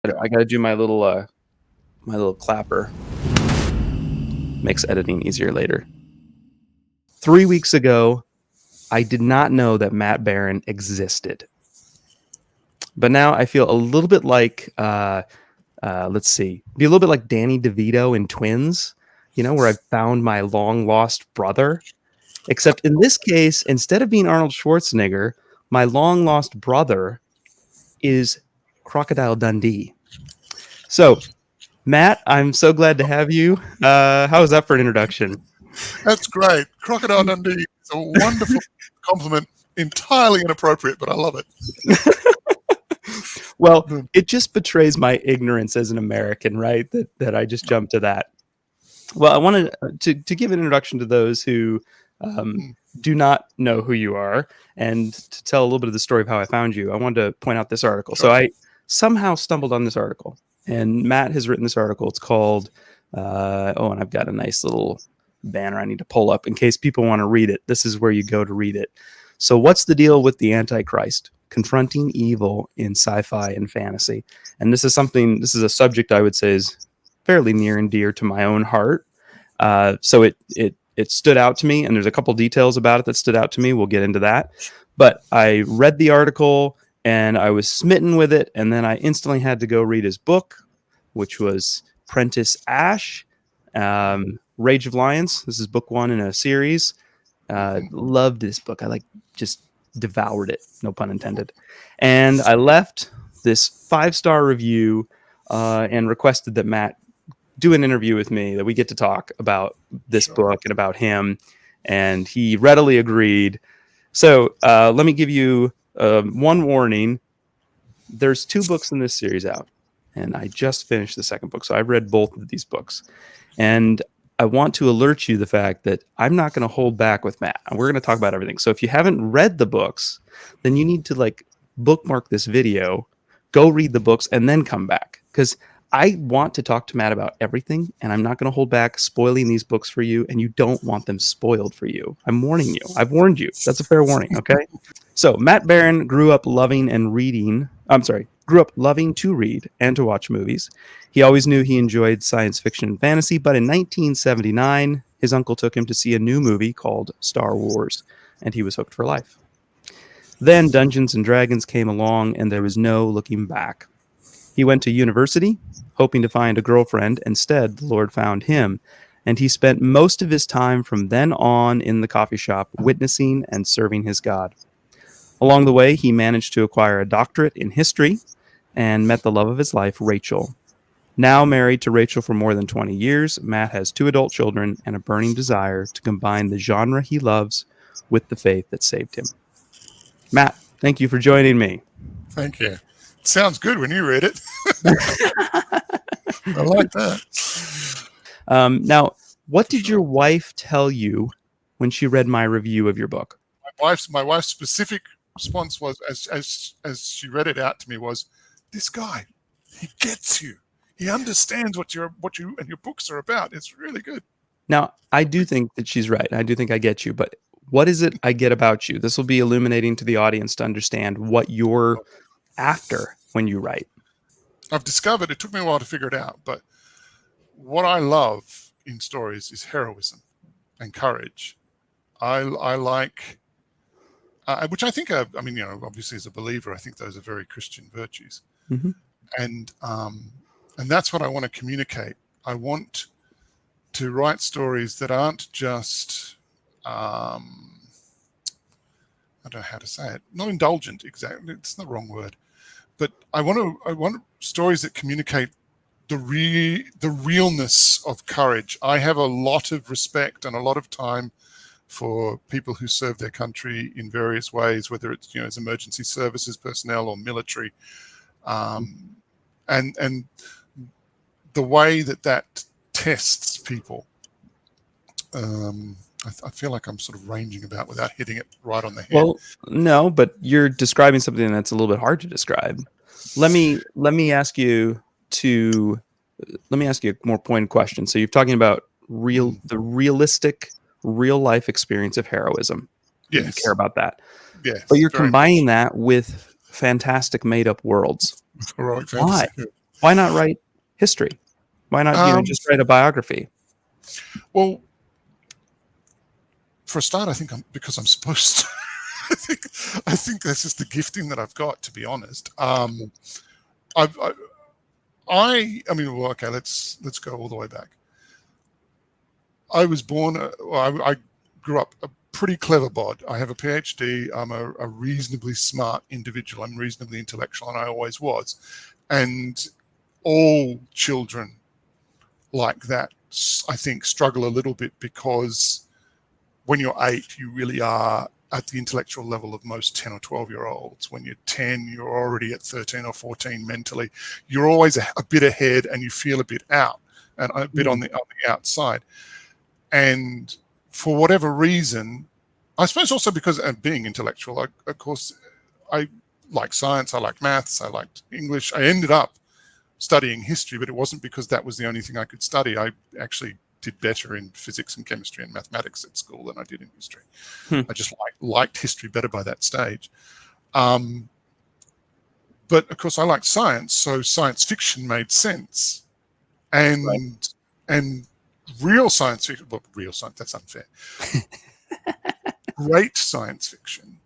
I gotta do my little clapper. Makes editing easier later. 3 weeks ago, I did not know that Matt Barron existed, but now I feel a little bit like let's see, be a little bit like Danny DeVito in Twins, where I found my long lost brother. Except in this case, instead of being Arnold Schwarzenegger, my long lost brother is Crocodile Dundee. So, Matt, I'm so glad to have you. How was that for an introduction? That's great. Crocodile Dundee is a wonderful compliment, entirely inappropriate, but I love it. Well, it just betrays my ignorance as an American, right? That I just jumped to that. Well, I wanted to give an introduction to those who do not know who you are, and to tell a little bit of the story of how I found you. I wanted to point out this article. Sure. So I somehow stumbled on this article, and Matt has written this article. It's called, and I've got a nice little banner I need to pull up in case people want to read it. This is where you go to read it. So what's the deal with the Antichrist? Confronting evil in sci-fi and fantasy. And this is a subject I would say is fairly near and dear to my own heart. So it stood out to me, and there's a couple details about it that stood out to me. We'll get into that. But I read the article, and I was smitten with it, and then I instantly had to go read his book, which was Prentice Ash, Rage of Lions. This is book 1 in a series. Loved this book. I just devoured it, no pun intended. And I left this 5-star review and requested that Matt do an interview with me, that we get to talk about this book and about him. And he readily agreed. So let me give you one warning. There's 2 books in this series out, and I just finished the second book. So I've read both of these books. And I want to alert you the fact that I'm not going to hold back with Matt. We're going to talk about everything. So if you haven't read the books, then you need to bookmark this video, go read the books, and then come back. Because I want to talk to Matt about everything, and I'm not going to hold back spoiling these books for you, and you don't want them spoiled for you. I'm warning you. I've warned you. That's a fair warning, okay? So Matt Barron grew up loving to read and to watch movies. He always knew he enjoyed science fiction and fantasy, but in 1979, his uncle took him to see a new movie called Star Wars, and he was hooked for life. Then Dungeons and Dragons came along, and there was no looking back. He went to university, hoping to find a girlfriend. Instead, the Lord found him, and he spent most of his time from then on in the coffee shop, witnessing and serving his God. Along the way, he managed to acquire a doctorate in history and met the love of his life, Rachel. Now married to Rachel for more than 20 years, Matt has 2 adult children and a burning desire to combine the genre he loves with the faith that saved him. Matt, thank you for joining me. Thank you. It sounds good when you read it. I like that. Now, what did your wife tell you when she read my review of your book? My wife's specific response was, as she read it out to me, was, "This guy, he gets you. He understands what you and your books are about. It's really good." Now, I do think that she's right. I do think I get you, but what is it I get about you? This will be illuminating to the audience to understand what you're after when you write. I've discovered, it took me a while to figure it out, but what I love in stories is heroism and courage. I like, which I think, obviously as a believer, I think those are very Christian virtues. Mm-hmm. And that's what I want to communicate. I want to write stories that aren't just, I don't know how to say it, not indulgent, exactly, it's the wrong word, but I want stories that communicate the realness of courage. I have a lot of respect and a lot of time for people who serve their country in various ways, whether it's as emergency services personnel or military, and the way that tests people. I feel like I'm sort of ranging about without hitting it right on the head. Well, no, but you're describing something that's a little bit hard to describe. Let me ask you a more pointed question. So you're talking about the realistic, real life experience of heroism. Yes. You care about that. Yes. But you're combining that with fantastic made up worlds. Heroic fantasy. Why? Why not write history? Why not, just write a biography? Well, for a start, I think because I'm supposed to. I think that's just the gifting that I've got, to be honest. I mean, well, okay, let's go all the way back. I was born, I grew up a pretty clever bod. I have a PhD. I'm a reasonably smart individual. I'm reasonably intellectual, and I always was. And all children like that, I think, struggle a little bit, because when you're 8, you really are at the intellectual level of most 10 or 12-year-olds. When you're 10, you're already at 13 or 14 mentally. You're always a bit ahead, and you feel a bit out and a bit on the outside. And for whatever reason, I suppose also because of being intellectual, of course, I like science, I like maths, I liked English. I ended up studying history, but it wasn't because that was the only thing I could study. I actually did better in physics and chemistry and mathematics at school than I did in history. I just liked history better by that stage. But of course, I liked science, so science fiction made sense. And real science fiction, well, real science, that's unfair. Great science fiction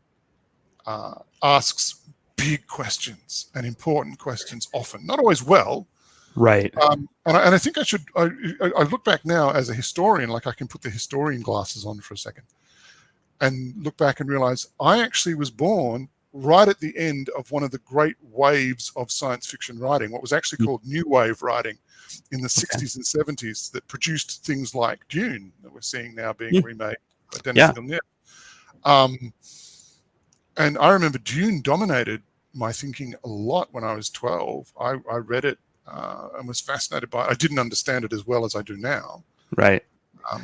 asks big questions and important questions, often, not always well. Right. And I think I look back now as a historian, like I can put the historian glasses on for a second and look back and realize I actually was born right at the end of one of the great waves of science fiction writing, what was actually called New Wave writing in the 60s and 70s, that produced things like Dune that we're seeing now being remade by Denis Villeneuve. And I remember Dune dominated my thinking a lot when I was 12. I read it and was fascinated by it. I didn't understand it as well as I do now. Right.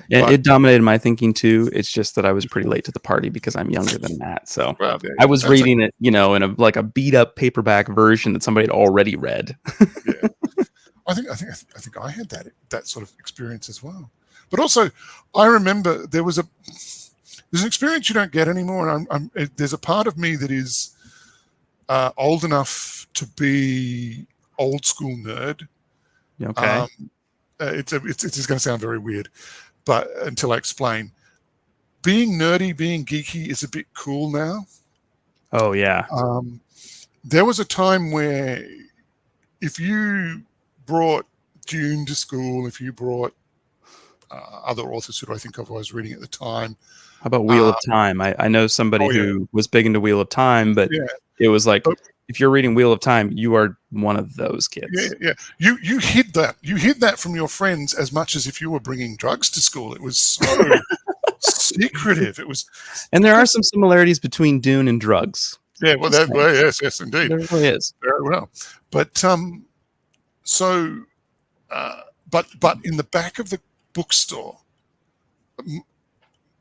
It dominated my thinking too. It's just that I was pretty late to the party because I'm younger than Matt. So I was reading it, in a beat up paperback version that somebody had already read. Yeah. I think I had that sort of experience as well. But also, I remember there's an experience you don't get anymore, and there's a part of me that is old enough to be old school nerd. Okay. It's just going to sound very weird, but until I explain, being nerdy, being geeky is a bit cool now. Oh yeah. There was a time where if you brought Dune to school, if you brought other authors who I think of I was reading at the time. How about Wheel of Time? I know somebody who was big into Wheel of Time, but it was like, if you're reading Wheel of Time, you are one of those kids. Yeah. You hid that. You hid that from your friends as much as if you were bringing drugs to school. It was so secretive. It was, and there are some similarities between Dune and drugs. Yeah, well, yes, indeed. There really is. Very well. But but in the back of the bookstore,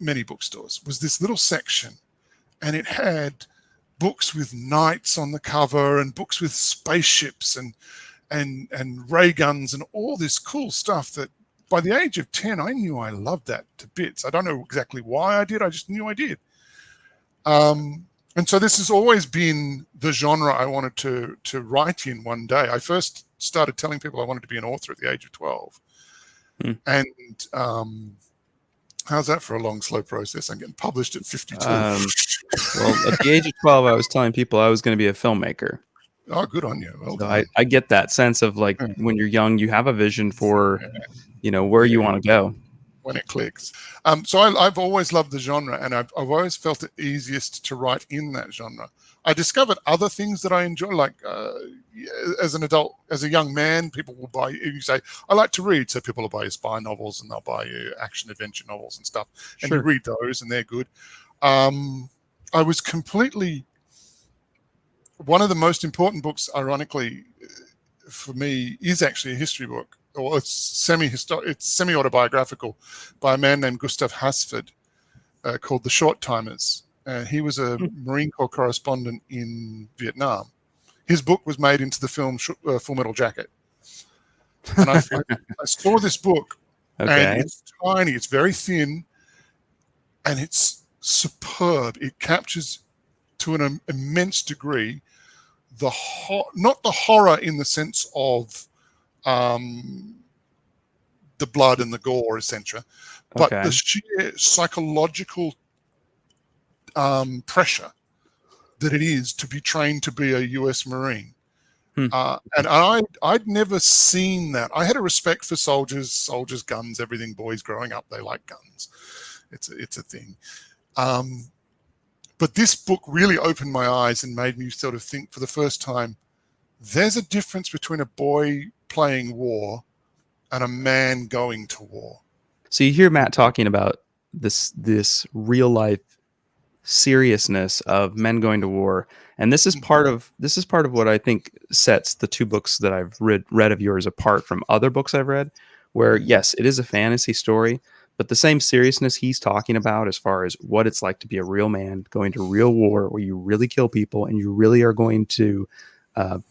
many bookstores, was this little section, and it had books with knights on the cover and books with spaceships and ray guns and all this cool stuff that by the age of 10, I knew I loved that to bits. I don't know exactly why I did. I just knew I did. And so this has always been the genre I wanted to write in one day. I first started telling people I wanted to be an author at the age of 12. And how's that for a long, slow process? I'm getting published at 52. Well, at the age of 12, I was telling people I was going to be a filmmaker. Oh, good on you. Well so I get that sense of like when you're young, you have a vision for, where you want to go. When it clicks. So I've always loved the genre, and I've always felt it easiest to write in that genre. I discovered other things that I enjoy, like as an adult, as a young man, people will buy, you say, I like to read, so people will buy you spy novels and they'll buy you action adventure novels and stuff, and you read those and they're good. I was completely, one of the most important books, ironically, for me, is actually a history book. Or it's semi-autobiographical by a man named Gustav Hasford called The Shorttimers. He was a Marine Corps correspondent in Vietnam. His book was made into the film Full Metal Jacket. And I saw this book, and it's tiny, it's very thin, and it's superb. It captures to an immense degree not the horror in the sense of the blood and the gore, etc., but Okay. the sheer psychological pressure that it is to be trained to be a US Marine. And I'd never seen that. I had a respect for soldiers, guns, everything. Boys growing up, they like guns. It's a thing. But this book really opened my eyes and made me sort of think for the first time, there's a difference between a boy playing war and a man going to war. So you hear Matt talking about this real life seriousness of men going to war, and this is part of what I think sets the two books that I've read of yours apart from other books I've read, where yes, it is a fantasy story, but the same seriousness he's talking about as far as what it's like to be a real man going to real war where you really kill people and you really are going to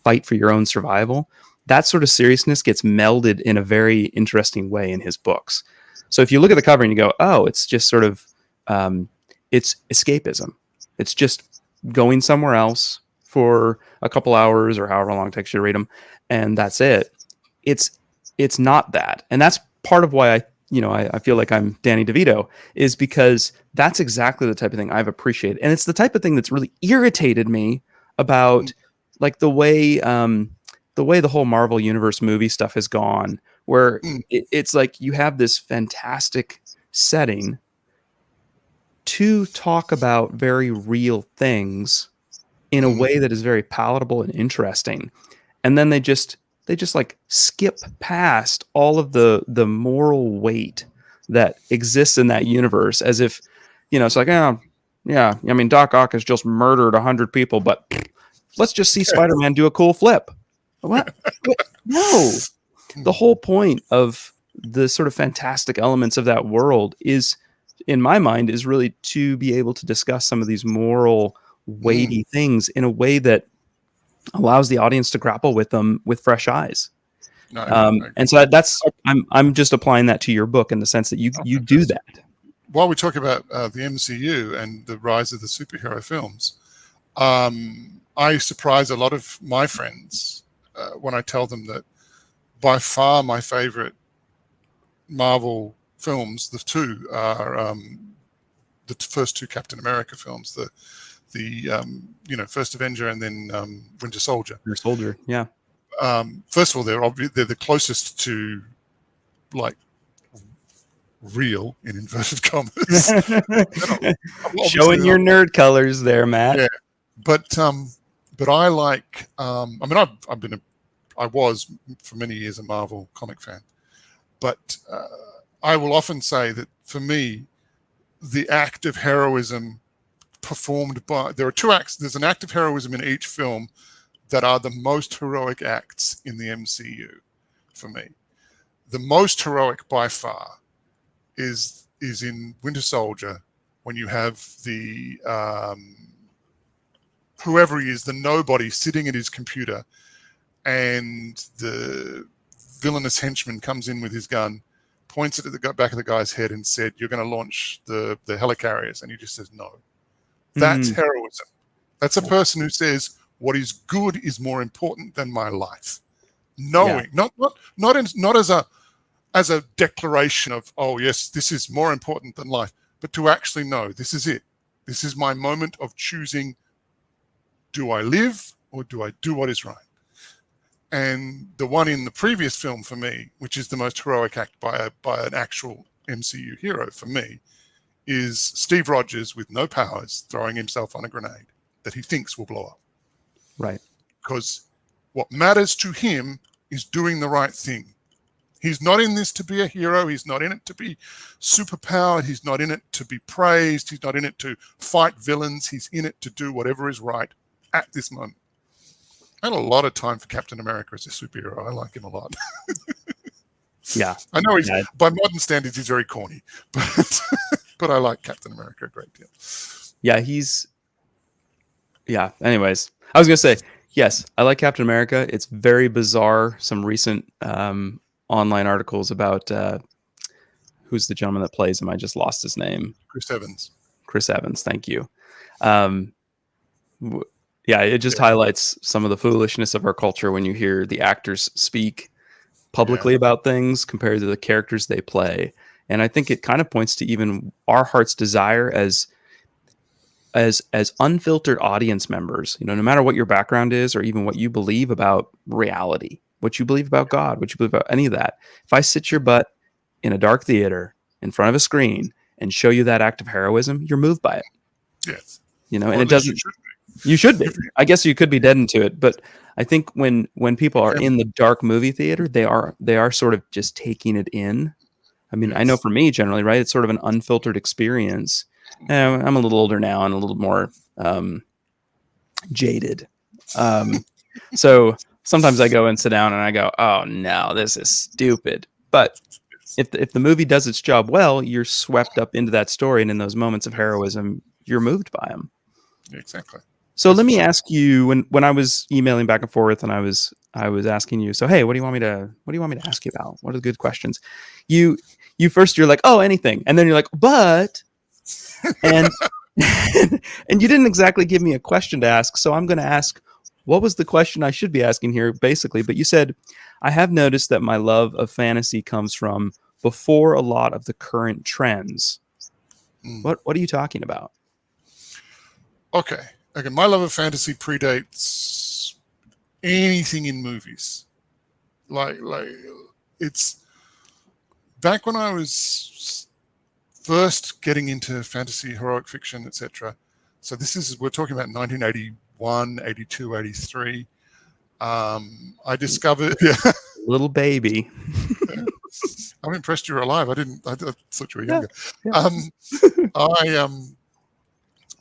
fight for your own survival, that sort of seriousness gets melded in a very interesting way in his books. So if you look at the cover and you go, oh, it's just sort of it's escapism. It's just going somewhere else for a couple hours or however long it takes you to read them, and that's it. It's not that, and that's part of why I feel like I'm Danny DeVito, is because that's exactly the type of thing I've appreciated, and it's the type of thing that's really irritated me about like the way the whole Marvel Universe movie stuff has gone, where it's like you have this fantastic setting to talk about very real things in a way that is very palatable and interesting. And then they just like skip past all of the moral weight that exists in that universe, as if, it's like, oh, yeah, I mean, Doc Ock has just murdered 100 people, but let's just see Spider-Man do a cool flip. What? No. The whole point of the sort of fantastic elements of that world is, in my mind, is really to be able to discuss some of these moral, weighty things in a way that allows the audience to grapple with them with fresh eyes. And so I'm just applying that to your book in the sense that you do that. While we talk about the MCU and the rise of the superhero films, I surprise a lot of my friends when I tell them that by far my favorite Marvel films, the two are the first two Captain America films, the first Avenger and then Winter Soldier. Winter Soldier, yeah. First of all, they're the closest to like real, in inverted commas. Showing your nerd colors there, Matt. Yeah, but I like. I mean, I was for many years a Marvel comic fan, but I will often say that for me, the act of heroism performed by, there are two acts. There's an act of heroism in each film that are the most heroic acts in the MCU for me. The most heroic by far is in Winter Soldier, when you have the whoever he is, the nobody, sitting at his computer, and the villainous henchman comes in with his gun, points it at the back of the guy's head and said, "You're going to launch the helicarriers," and he just says no. That's heroism. That's a person who says, what is good is more important than my life. Knowing, not as a declaration of, oh yes, this is more important than life, but to actually know this is it. This is my moment of choosing, do I live or do I do what is right? And the one in the previous film for me, which is the most heroic act by an actual MCU hero for me, is Steve Rogers with no powers throwing himself on a grenade that he thinks will blow up. Right. Because what matters to him is doing the right thing. He's not in this to be a hero. He's not in it to be superpowered. He's not in it to be praised. He's not in it to fight villains. He's in it to do whatever is right at this moment. I had a lot of time for Captain America as a superhero. I like him a lot. Yeah. I know he's, by modern standards, he's very corny, but I like Captain America a great deal. Yeah, anyways, I was going to say, yes, I like Captain America. It's very bizarre. Some recent online articles about who's the gentleman that plays him. I just lost his name. Chris Evans. Chris Evans. Thank you. Yeah, it just highlights some of the foolishness of our culture when you hear the actors speak publicly about things compared to the characters they play. And I think it kind of points to even our heart's desire as unfiltered audience members, no matter what your background is or even what you believe about reality, what you believe about God, what you believe about any of that. If I sit your butt in a dark theater in front of a screen and show you that act of heroism, you're moved by it. Yes. And it doesn't. You should be. I guess you could be dead into it, but I think when people are in the dark movie theater, they are sort of just taking it in. I mean, I know for me generally, right? It's sort of an unfiltered experience. I'm a little older now and a little more jaded. So sometimes I go and sit down and I go, "Oh no, this is stupid." But if the movie does its job well, you're swept up into that story, and in those moments of heroism, you're moved by them. Exactly. So let me ask you, when I was emailing back and forth, and I was asking you, so hey, what do you want me to ask you about? What are the good questions? You first, you're like, oh, anything, and then you're like, but, and and you didn't exactly give me a question to ask, so I'm going to ask, what was the question I should be asking here, basically? But you said, I have noticed that my love of fantasy comes from before a lot of the current trends. What are you talking about? Okay. My love of fantasy predates anything in movies. Like it's back when I was first getting into fantasy, heroic fiction, etc. So we're talking about 1981, 82, 83. I discovered Little baby. I'm impressed you're alive. I thought you were younger.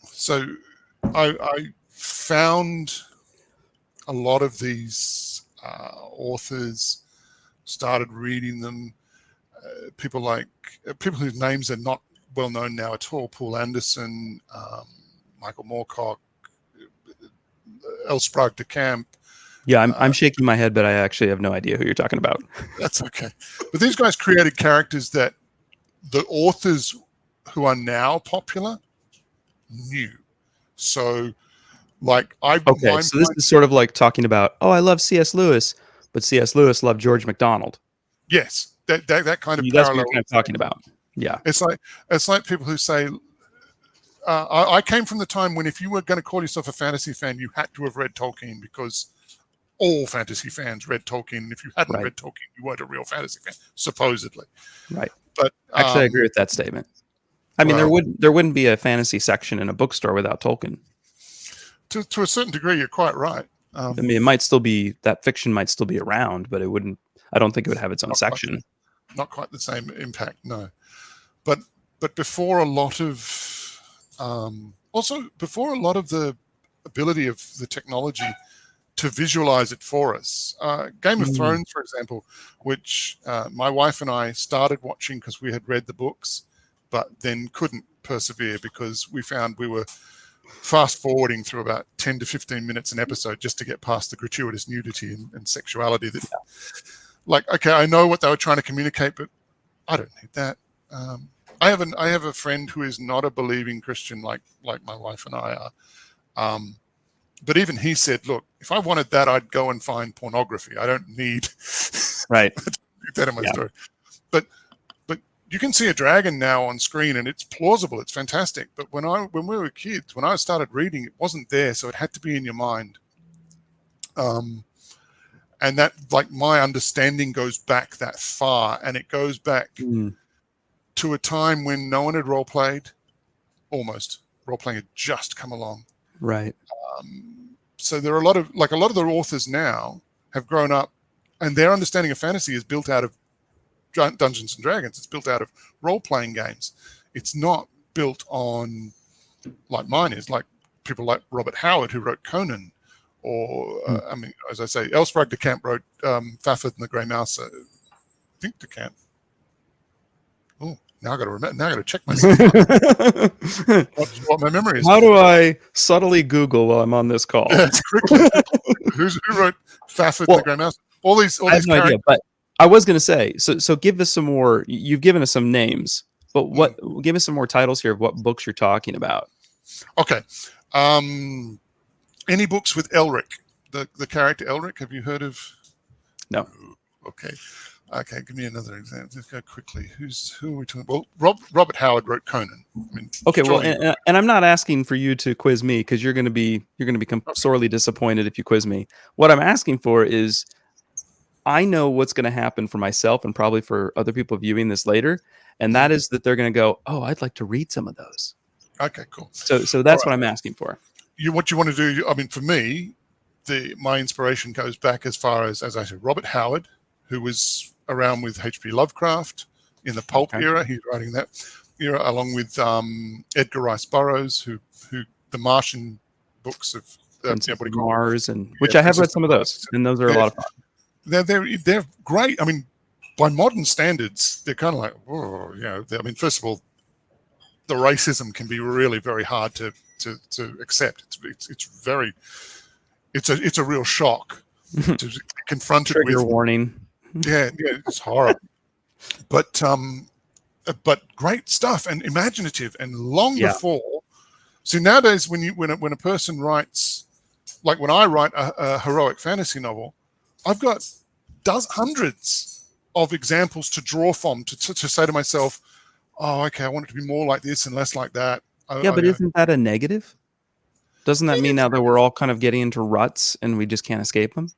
So I found a lot of these authors, started reading them. People whose names are not well known now at all: Paul Anderson, Michael Moorcock, L. Sprague de Camp. Yeah, I'm shaking my head, but I actually have no idea who you're talking about. That's okay. But these guys created characters that the authors who are now popular knew. So, so this is sort of like talking about, oh, I love C.S. Lewis, but C.S. Lewis loved George MacDonald. Yes, that kind of that's parallel. That's what you're kind of talking about. Yeah, it's like people who say, I came from the time when if you were going to call yourself a fantasy fan, you had to have read Tolkien because all fantasy fans read Tolkien. And if you hadn't read Tolkien, you weren't a real fantasy fan, supposedly. Right. But actually, I agree with that statement. I mean, there wouldn't be a fantasy section in a bookstore without Tolkien. To a certain degree, you're quite right. I mean, it might still be, that fiction might still be around, but it wouldn't. I don't think it would have its own section. Not quite the same impact, no. But before a lot of before a lot of the ability of the technology to visualize it for us, Game of Thrones, for example, which my wife and I started watching because we had read the books, but then couldn't persevere because we found we were fast forwarding through about 10 to 15 minutes an episode just to get past the gratuitous nudity and sexuality that, okay, I know what they were trying to communicate, but I don't need that. I have a friend who is not a believing Christian like my wife and I are. But even he said, look, if I wanted that, I'd go and find pornography. I don't need that in my story. But you can see a dragon now on screen and it's plausible. It's fantastic. But when we were kids, when I started reading, it wasn't there. So it had to be in your mind. And that, my understanding goes back that far, and it goes back to a time when no one had role played, almost. Role playing had just come along. Right. So there are a lot of the authors now have grown up, and their understanding of fantasy is built out of Dungeons and Dragons. It's built out of role-playing games. It's not built on, like mine is, like people like Robert Howard, who wrote Conan, or I mean, as I say, L. Sprague de Camp wrote Fafhrd and the Grey Mouse. I think de Camp. Oh, now I got to remember. Now I got to check my what my memory is. How do I subtly Google while I'm on this call? That's quickly. Who wrote Fafhrd and the Grey Mouse? All these I have no idea, but I was going to say, so give us some more. You've given us some names, but give us some more titles here of what books you're talking about. Okay. Any books with Elric, the character Elric? Have you heard of? No. Okay. Okay, give me another example. Let's go quickly. Who are we talking? Well, Robert Howard wrote Conan. I mean, Okay, well, and I'm not asking for you to quiz me, because you're going to become sorely disappointed if you quiz me. What I'm asking for is, I know what's going to happen for myself and probably for other people viewing this later, and that is that they're going to go, "Oh, I'd like to read some of those." Okay, cool. So that's what I'm asking for. What you want to do? I mean, for me, my inspiration goes back as far as I said, Robert Howard, who was around with H.P. Lovecraft in the pulp era. He's writing that era, along with Edgar Rice Burroughs, who the Martian books of what do you call Mars, and which I have read some of those, and those are a lot of fun. They're great. I mean, by modern standards, they're kind of like, oh, you know. I mean, first of all, the racism can be really very hard to accept. It's a real shock to be confronted with. Trigger warning. Yeah, it's horrible. But great stuff and imaginative, and long before. See, nowadays when a person writes, like when I write a heroic fantasy novel, I've got hundreds of examples to draw from to say to myself, oh, okay, I want it to be more like this and less like that. But isn't that a negative? Doesn't that mean now that we're all kind of getting into ruts and we just can't escape them?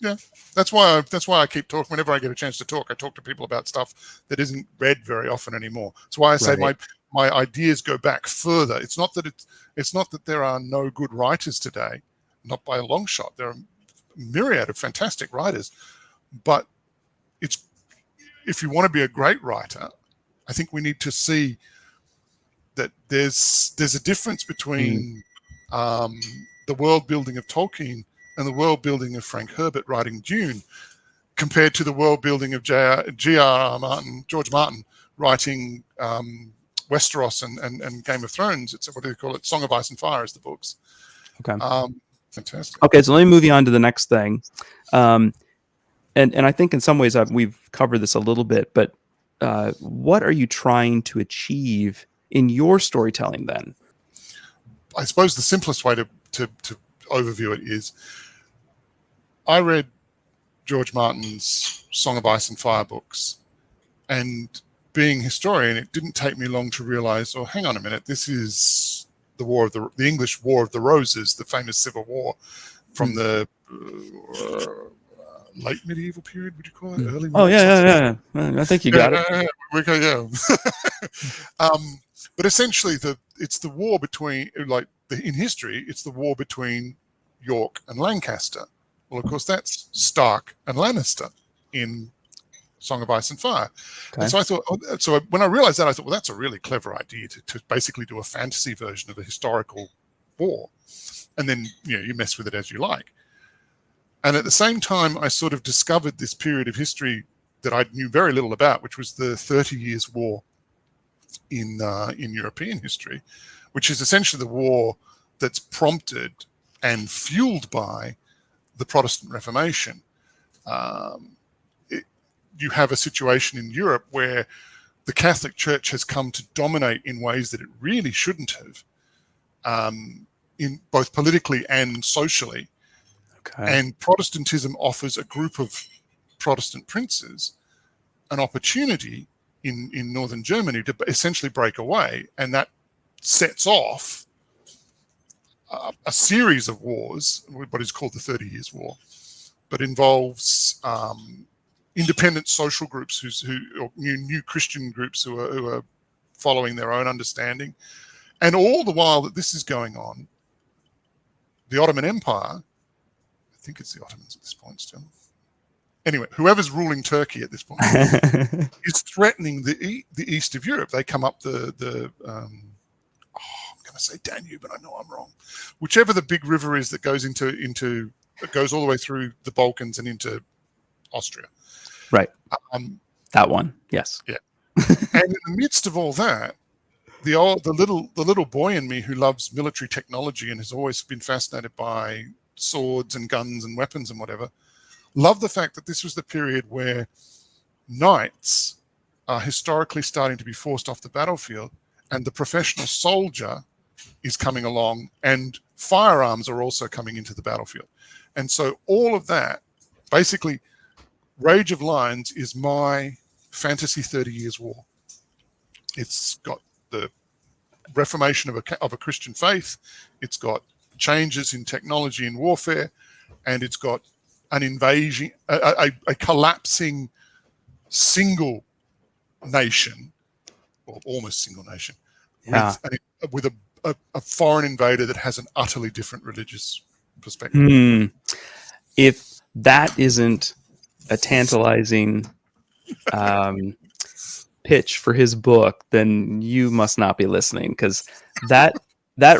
Yeah. That's why I keep talking. Whenever I get a chance to talk, I talk to people about stuff that isn't read very often anymore. That's why I say my ideas go back further. It's not that there are no good writers today, not by a long shot. There are a myriad of fantastic writers, but if you want to be a great writer, I think we need to see that there's a difference between the world building of Tolkien and the world building of Frank Herbert writing Dune, compared to the world building of George Martin writing Westeros and Game of Thrones. It's what do you call it? Song of Ice and Fire is the books. Okay. Fantastic. Okay, so let me move you on to the next thing. And I think in some ways we've covered this a little bit, but what are you trying to achieve in your storytelling then? I suppose the simplest way to overview it is, I read George Martin's Song of Ice and Fire books, and being a historian, it didn't take me long to realize, oh, hang on a minute, this is the English War of the Roses, the famous Civil War from the late medieval period, would you call it? Early medieval? Oh, yeah. I think you got it. But essentially, it's the war between, in history, it's the war between York and Lancaster. Well, of course, that's Stark and Lannister in Song of Ice and Fire. Okay. And so I thought, so when I realized that, I thought, well, that's a really clever idea to basically do a fantasy version of a historical war. And then, you mess with it as you like. And at the same time, I sort of discovered this period of history that I knew very little about, which was the 30 Years' War in European history, which is essentially the war that's prompted and fueled by the Protestant Reformation. You have a situation in Europe where the Catholic Church has come to dominate in ways that it really shouldn't have, in both politically and socially. Okay. And Protestantism offers a group of Protestant princes an opportunity in northern Germany to essentially break away, and that sets off a series of wars, what is called the 30 Years' War, but involves independent social groups or new Christian groups who are following their own understanding. And all the while that this is going on, the Ottoman Empire, I think it's the Ottomans at this point still. Anyway, whoever's ruling Turkey at this point is threatening the east of Europe. They come up I'm going to say Danube, but I know I'm wrong. Whichever the big river is that goes it goes all the way through the Balkans and into Austria. Right. That one, yes. Yeah. And in the midst of all that, the little boy in me who loves military technology and has always been fascinated by swords and guns and weapons and whatever, love the fact that this was the period where knights are historically starting to be forced off the battlefield, and the professional soldier is coming along and firearms are also coming into the battlefield. And so all of that, basically, Rage of Lions is my fantasy 30 Years War. It's got the reformation of a Christian faith. It's got changes in technology and warfare, and it's got an invasion, a collapsing single nation, or almost single nation, with a foreign invader that has an utterly different religious perspective. If that isn't a tantalizing pitch for his book, then you must not be listening, because that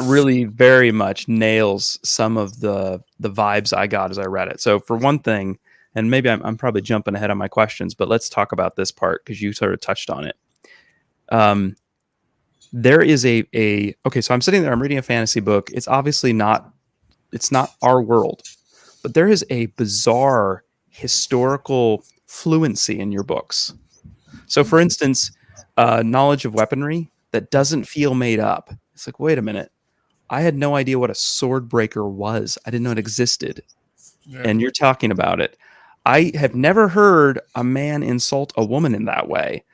really very much nails some of the vibes I got as I read it. So for one thing, and maybe I'm probably jumping ahead on my questions, but let's talk about this part because you sort of touched on it. There is okay, so I'm sitting there, I'm reading a fantasy book. It's obviously not our world, but there is a bizarre historical fluency in your books. So for instance, knowledge of weaponry that doesn't feel made up. It's like, wait a minute, I had no idea what a sword breaker was. I didn't know it existed. Yeah. And you're talking about it. I have never heard a man insult a woman in that way.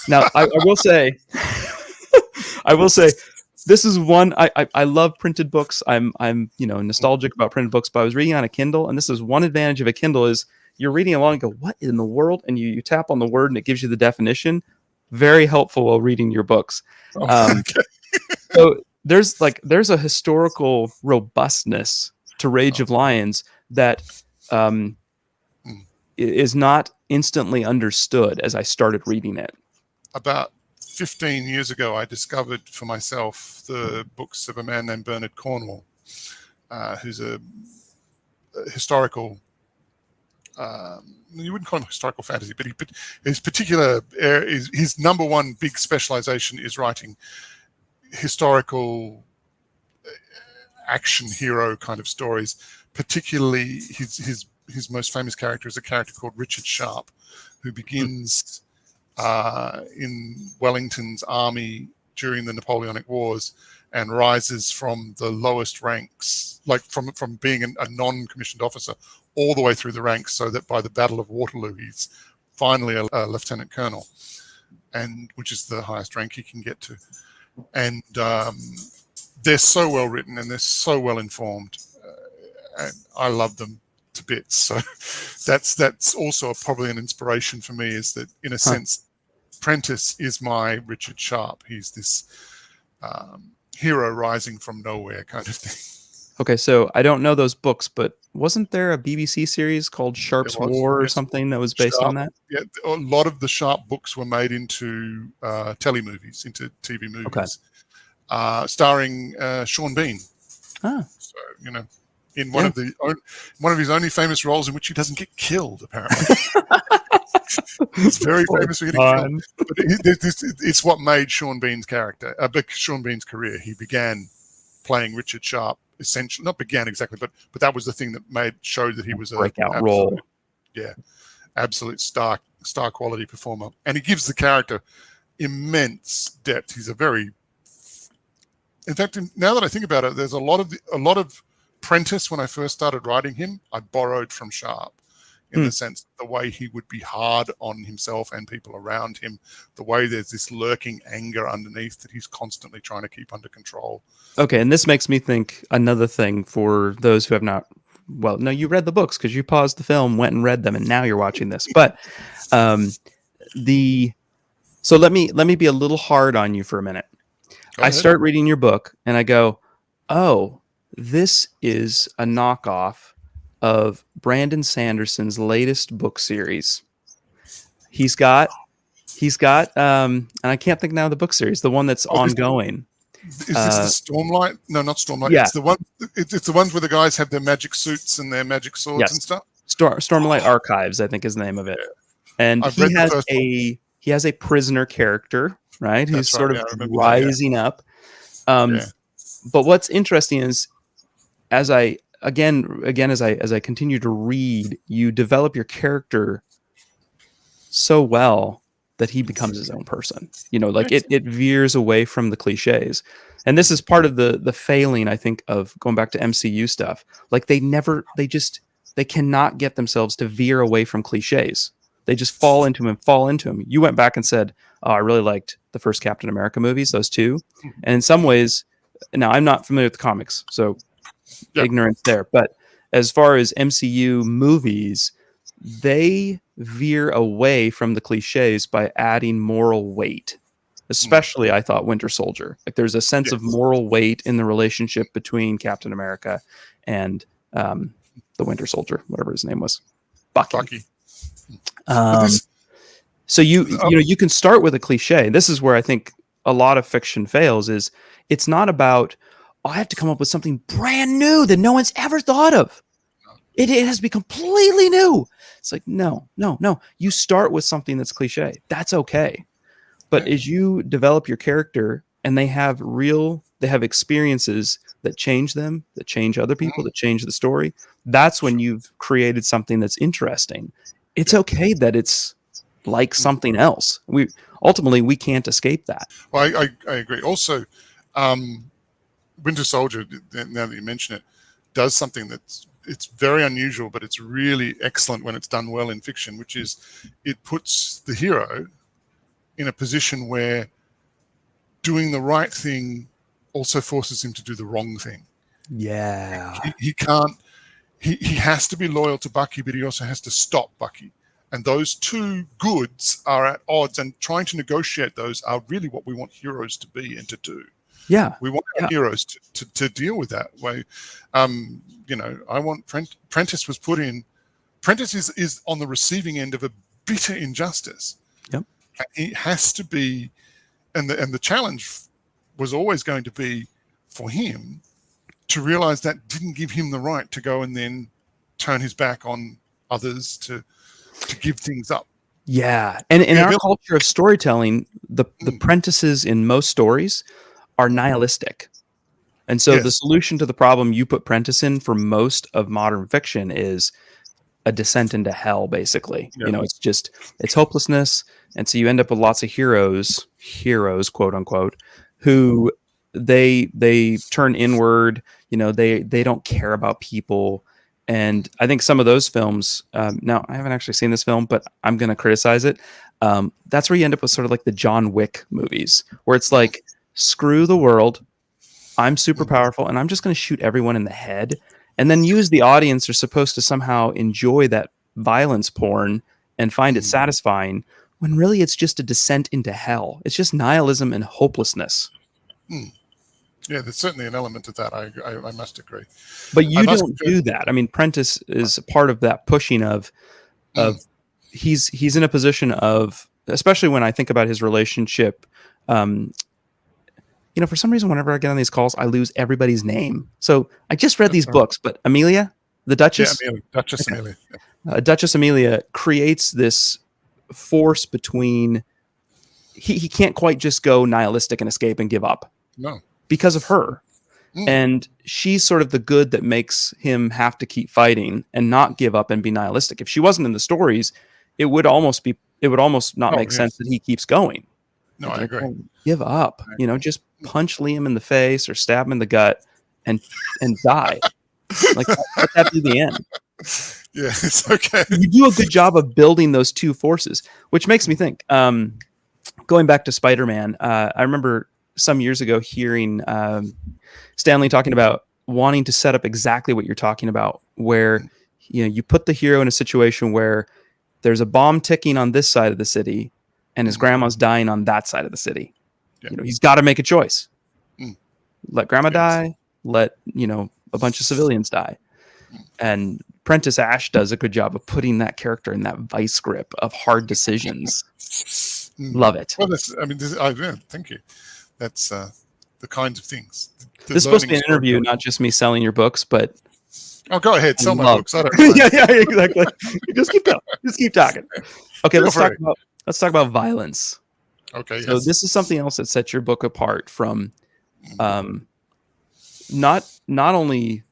Now, I will say, this is one. I love printed books. I'm nostalgic about printed books. But I was reading on a Kindle, and this is one advantage of a Kindle is you're reading along and go, what in the world? And you tap on the word and it gives you the definition. Very helpful while reading your books. Okay. So there's a historical robustness to Rage of Lions that is not instantly understood as I started reading it. About 15 years ago, I discovered for myself the books of a man named Bernard Cornwell, who's a historical, you wouldn't call him historical fantasy, but his particular, his number one big specialization is writing historical action hero kind of stories. Particularly, his most famous character is a character called Richard Sharp, who begins in Wellington's army during the Napoleonic Wars and rises from the lowest ranks, like from being a non-commissioned officer all the way through the ranks, so that by the Battle of Waterloo, he's finally a lieutenant colonel, and which is the highest rank he can get to. And they're so well written and they're so well informed. And I love them to bits. So that's also probably an inspiration for me, is that in a sense, Prentice is my Richard Sharp. He's this hero rising from nowhere kind of thing. Okay, so I don't know those books, but wasn't there a BBC series called Sharp's War or something that was based on that? Yeah, a lot of the Sharp books were made into telemovies, into TV movies, starring Sean Bean. So, in one of his only famous roles in which he doesn't get killed, apparently. He's very famous for getting killed. But it's what made Sean Bean's character, Sean Bean's career. He began playing Richard Sharp, essentially, not began exactly, but that was the thing that showed that he was a breakout role. Yeah, absolute star quality performer, and he gives the character immense depth. He's in fact, now that I think about it, there's a lot of Prentice, when I first started writing him, I borrowed from Sharp, in the sense the way he would be hard on himself and people around him, the way there's this lurking anger underneath that he's constantly trying to keep under control. Okay, and this makes me think another thing for those who have not. Well, no, you read the books because you paused the film, went and read them, and now you're watching this. But so let me be a little hard on you for a minute. I start reading your book and I go, oh, this is a knockoff of Brandon Sanderson's latest book series. He's got and I can't think now of the book series, the one that's ongoing. Is this the Stormlight? No, not Stormlight. Yeah. It's the one. It's the ones where the guys have their magic suits and their magic swords and stuff. Stormlight Archives, I think, is the name of it. Yeah. And he has a prisoner character, right? Who's sort of rising up. But what's interesting is, as I continue to read, you develop your character so well that he becomes his own person. Like it veers away from the cliches. And this is part of the failing, I think, of going back to MCU stuff. Like they cannot get themselves to veer away from cliches. They just fall into them. You went back and said, "Oh, I really liked the first Captain America movies, those two." And in some ways, now I'm not familiar with the comics, so ignorance there. But as far as MCU movies, they veer away from the cliches by adding moral weight. Especially, I thought Winter Soldier. Like there's a sense of moral weight in the relationship between Captain America and the Winter Soldier, whatever his name was, Bucky. So you can start with a cliche. This is where I think a lot of fiction fails. Is it's not about, I have to come up with something brand new that no one's ever thought of. It has to be completely new. It's like no. You start with something that's cliche. That's okay. But as you develop your character and they have experiences that change them, that change other people, that change the story, that's when you've created something that's interesting. It's okay that it's like something else. We can't escape that. Well, I agree. Also, Winter Soldier, now that you mention it, does something it's very unusual, but it's really excellent when it's done well in fiction, which is it puts the hero in a position where doing the right thing also forces him to do the wrong thing. Yeah. He can't, he has to be loyal to Bucky, but he also has to stop Bucky. And those two goods are at odds, and trying to negotiate those are really what we want heroes to be and to do. Yeah. We want our heroes to deal with that way. I want Prentice was put in. Prentice is on the receiving end of a bitter injustice. Yep. He has to be, and the challenge was always going to be for him to realize that didn't give him the right to go and then turn his back on others to give things up. Yeah. And in our culture of storytelling, the apprentices in most stories are nihilistic. And so the solution to the problem you put Prentice in for most of modern fiction is a descent into hell, basically. Yeah. It's hopelessness. And so you end up with lots of heroes, quote unquote, who they turn inward, they don't care about people. And I think some of those films, now I haven't actually seen this film, but I'm going to criticize it. That's where you end up with sort of like the John Wick movies, where it's like, screw the world. I'm super powerful and I'm just going to shoot everyone in the head. And then the audience are supposed to somehow enjoy that violence porn and find it satisfying, when really it's just a descent into hell. It's just nihilism and hopelessness. Yeah, there's certainly an element of that. I must agree. But you don't do that. I mean, Prentice is part of that pushing of he's in a position of, especially when I think about his relationship. For some reason, whenever I get on these calls, I lose everybody's name. So I just read these books, but Amelia, the Duchess, Duchess Amelia. Duchess Amelia creates this force between. He can't quite just go nihilistic and escape and give up. No. Because of her. And she's sort of the good that makes him have to keep fighting and not give up and be nihilistic. If she wasn't in the stories, it would almost not make sense that he keeps going. No, I agree. Give up, just punch Liam in the face or stab him in the gut and die. Like, let that be the end. Yeah, it's okay. You do a good job of building those two forces, which makes me think, going back to Spider-Man, I remember some years ago hearing Stan Lee talking about wanting to set up exactly what you're talking about, where you put the hero in a situation where there's a bomb ticking on this side of the city and his grandma's dying on that side of the city. He's got to make a choice. Let grandma die, let a bunch of civilians die. And Prentice Ash does a good job of putting that character in that vice grip of hard decisions. Love it. Well, thank you. That's the kinds of things. This is supposed to be an interview, not just me selling your books, but... Oh, go ahead. Sell my books. I don't know. yeah, exactly. Just keep going. Just keep talking. Okay, let's talk about violence. Okay, so this is something else that sets your book apart from... not only...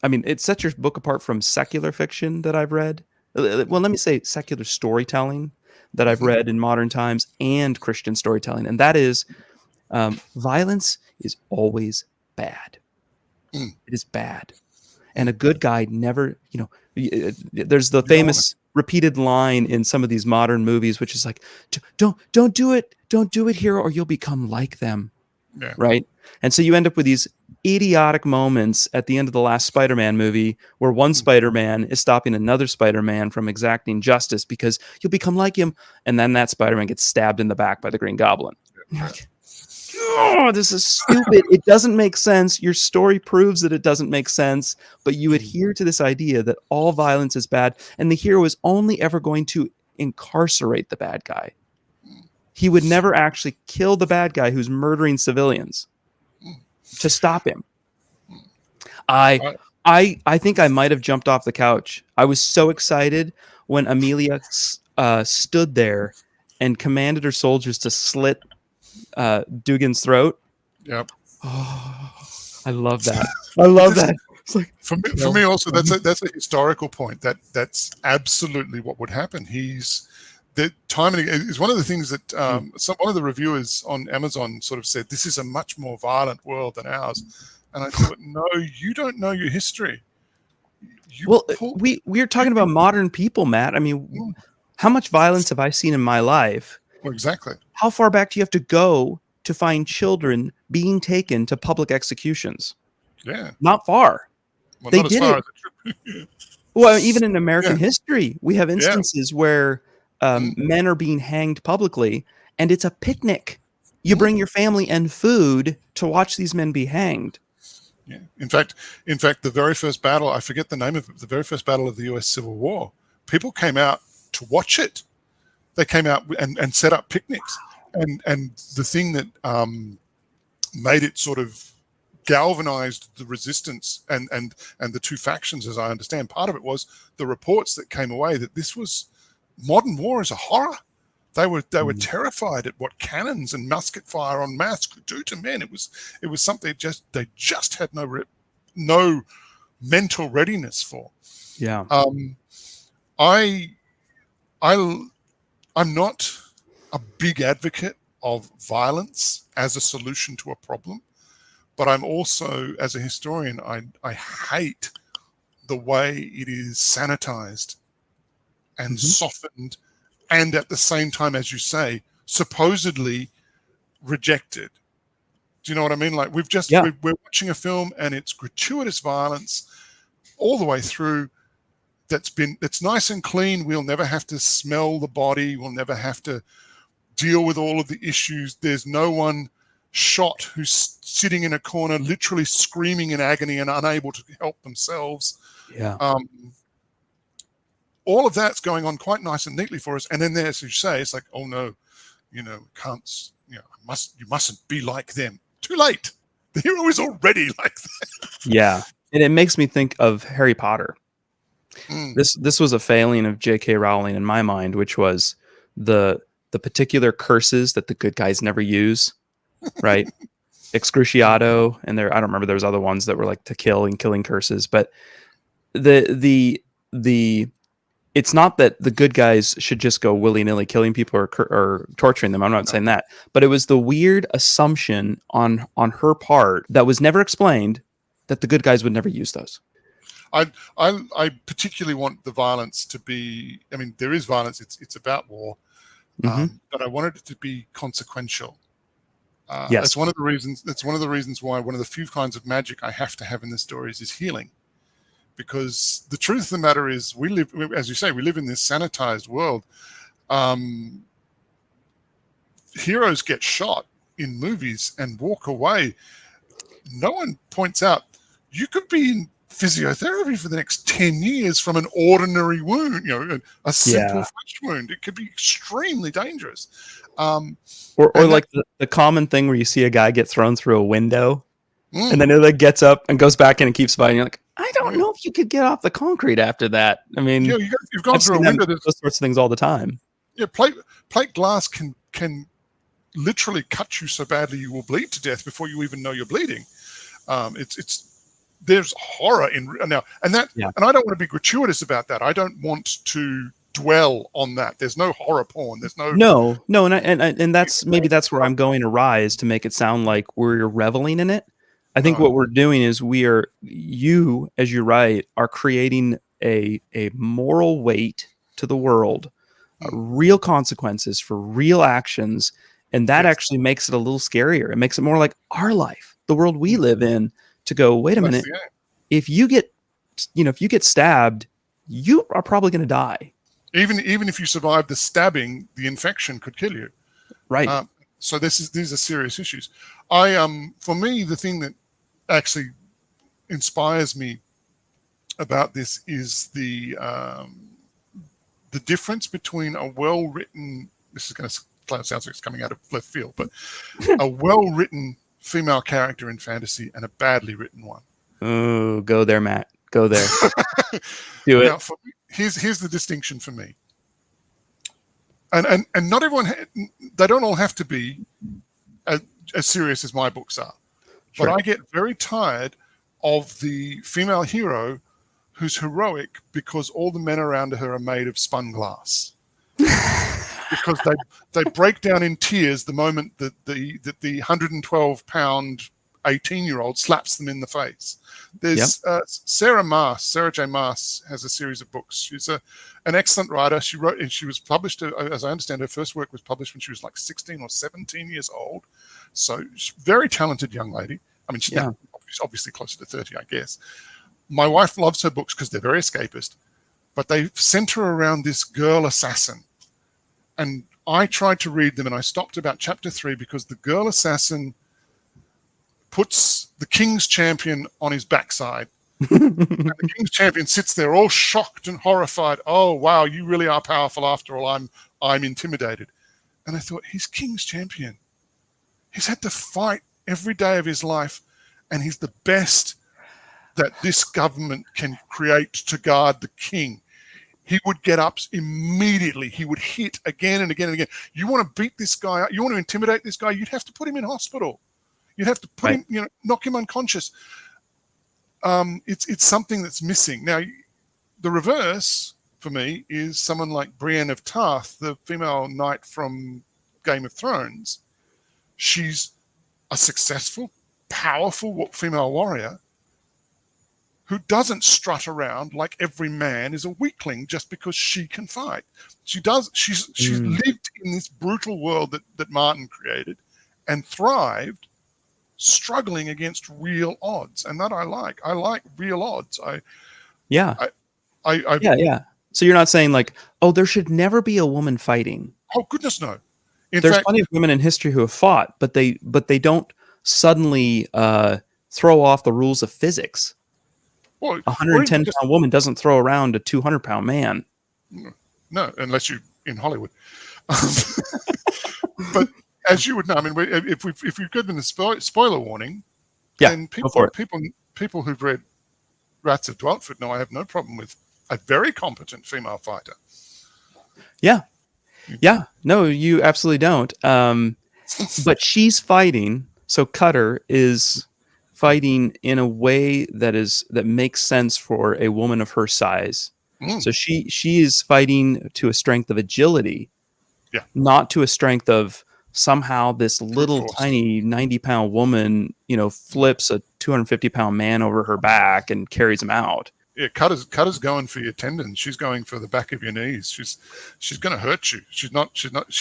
I mean, it sets your book apart from secular fiction that I've read. Well, let me say secular storytelling. that I've read in modern times and Christian storytelling, and that is violence is always bad. Mm. It is bad. And a good guy never, there's the You don't want famous repeated line in some of these modern movies, which is like, don't do it. Don't do it, hero, or you'll become like them. Yeah. Right. And so you end up with these idiotic moments at the end of the last Spider-Man movie where one Spider-Man is stopping another Spider-Man from exacting justice because you'll become like him. And then that Spider-Man gets stabbed in the back by the Green Goblin. Yeah. Oh, this is stupid. It doesn't make sense. Your story proves that it doesn't make sense, but you adhere to this idea that all violence is bad, and the hero is only ever going to incarcerate the bad guy. He would never actually kill the bad guy who's murdering civilians to stop him. I think I might have jumped off the couch. I was so excited when Amelia stood there and commanded her soldiers to slit Dugan's throat. Yep. Oh, I love that. I love that. It's like, for me also, that's a historical point. That's absolutely what would happen. The timing is one of the things that one of the reviewers on Amazon sort of said, this is a much more violent world than ours. And I thought, no, you don't know your history. We're talking about modern people, Matt. I mean, how much violence have I seen in my life? Well, exactly. How far back do you have to go to find children being taken to public executions? Yeah. Not far. Well, they not did as far it. Well, even in American history, we have instances where men are being hanged publicly, and it's a picnic. You bring your family and food to watch these men be hanged. Yeah. In fact, the very first battle, I forget the name of it, the very first battle of the U.S. Civil War, people came out to watch it. They came out and set up picnics. And the thing that made it sort of galvanized the resistance and the two factions, as I understand, part of it was the reports that came away that this was modern war is a horror. They were terrified at what cannons and musket fire en masse could do to men. It was something they just had no mental readiness for. Yeah. I'm not a big advocate of violence as a solution to a problem, but I'm also, as a historian, I hate the way it is sanitized and softened, and at the same time, as you say, supposedly rejected. Do you know what I mean? Like we're watching a film and it's gratuitous violence all the way through. That's nice and clean. We'll never have to smell the body. We'll never have to deal with all of the issues. There's no one shot who's sitting in a corner, literally screaming in agony and unable to help themselves. Yeah. All of that's going on quite nice and neatly for us. And then as you say, it's like, oh no, can't, you mustn't be like them. Too late. The hero is already like that. Yeah. And it makes me think of Harry Potter. This was a failing of J.K. Rowling in my mind, which was the particular curses that the good guys never use, right? Excruciato, and I don't remember, there was other ones that were like to kill and killing curses, but the it's not that the good guys should just go willy-nilly killing people or torturing them. I'm not saying that, but it was the weird assumption on her part that was never explained that the good guys would never use those. I particularly want the violence to be, I mean, there is violence, it's about war, but I wanted it to be consequential. Yes. That's one of the reasons why one of the few kinds of magic I have to have in the stories is healing. Because the truth of the matter is, as you say, we live in this sanitized world. Heroes get shot in movies and walk away. No one points out, you could be in physiotherapy for the next 10 years from an ordinary wound, a simple flesh wound. It could be extremely dangerous. Or like the common thing where you see a guy get thrown through a window and then it gets up and goes back in and keeps fighting. You're like, I don't know if you could get off the concrete after that. I mean, you've gone through a window. Those sorts of things all the time. Yeah, plate glass can literally cut you so badly you will bleed to death before you even know you're bleeding. There's horror in now, and I don't want to be gratuitous about that. I don't want to dwell on that. There's no horror porn. There's no No, and that's maybe that's where I'm going awry, is to make it sound like we're reveling in it. I think what no. we're doing is you, as you write, are creating a moral weight to the world, real consequences for real actions, and that Yes. actually makes it a little scarier. It makes it more like our life, the world we live in. To go, wait a That's minute, the aim. if you get stabbed, you are probably going to die. Even if you survive the stabbing, the infection could kill you. Right. So these are serious issues. For me, the thing that actually inspires me about this is the difference between a well-written. This is going to sound like it's coming out of left field, but a well-written female character in fantasy and a badly written one. Oh, go there, Matt. Go there. Do it. Now, here's the distinction for me. And not everyone, they don't all have to be as serious as my books are. But Sure. I get very tired of the female hero who's heroic because all the men around her are made of spun glass. Because they break down in tears the moment that the 112-pound 18-year-old slaps them in the face. There's Sarah J Maas has a series of books. She's an excellent writer. She wrote, and she was published, as I understand, her first work was published when she was like 16 or 17 years old. So she's a very talented young lady. I mean, she's obviously closer to 30, I guess. My wife loves her books because they're very escapist, but they center around this girl assassin. And I tried to read them, and I stopped about chapter 3 because the girl assassin puts the king's champion on his backside. And the king's champion sits there all shocked and horrified. Oh, wow, you really are powerful after all. I'm intimidated. And I thought, he's king's champion. He's had to fight every day of his life, and he's the best that this government can create to guard the king. He would get up immediately. He would hit again and again and again. You want to beat this guy up? You want to intimidate this guy? You'd have to put him in hospital. You'd have to put him, knock him unconscious. It's something that's missing. Now, the reverse for me is someone like Brienne of Tarth, the female knight from Game of Thrones. She's a successful, powerful female warrior who doesn't strut around like every man is a weakling just because she can fight. She's lived in this brutal world that Martin created and thrived, struggling against real odds. And that I like. I like real odds. Yeah. So you're not saying like, oh, there should never be a woman fighting. Oh, goodness, no. There's plenty of women in history who have fought, but they don't suddenly throw off the rules of physics. Well, a 110-pound woman doesn't throw around a 200-pound man. No, unless you're in Hollywood. But as you would know, I mean, if we've given the spoiler warning, then people who've read Rats of Dweltford know I have no problem with a very competent female fighter. Yeah. No, you absolutely don't. But she's fighting. So Cutter is fighting in a way that makes sense for a woman of her size. So she is fighting to a strength of agility, not to a strength of somehow this little tiny 90-pound woman, flips a 250-pound man over her back and carries him out. Yeah, Cutter's going for your tendons. She's going for the back of your knees. She's going to hurt you. She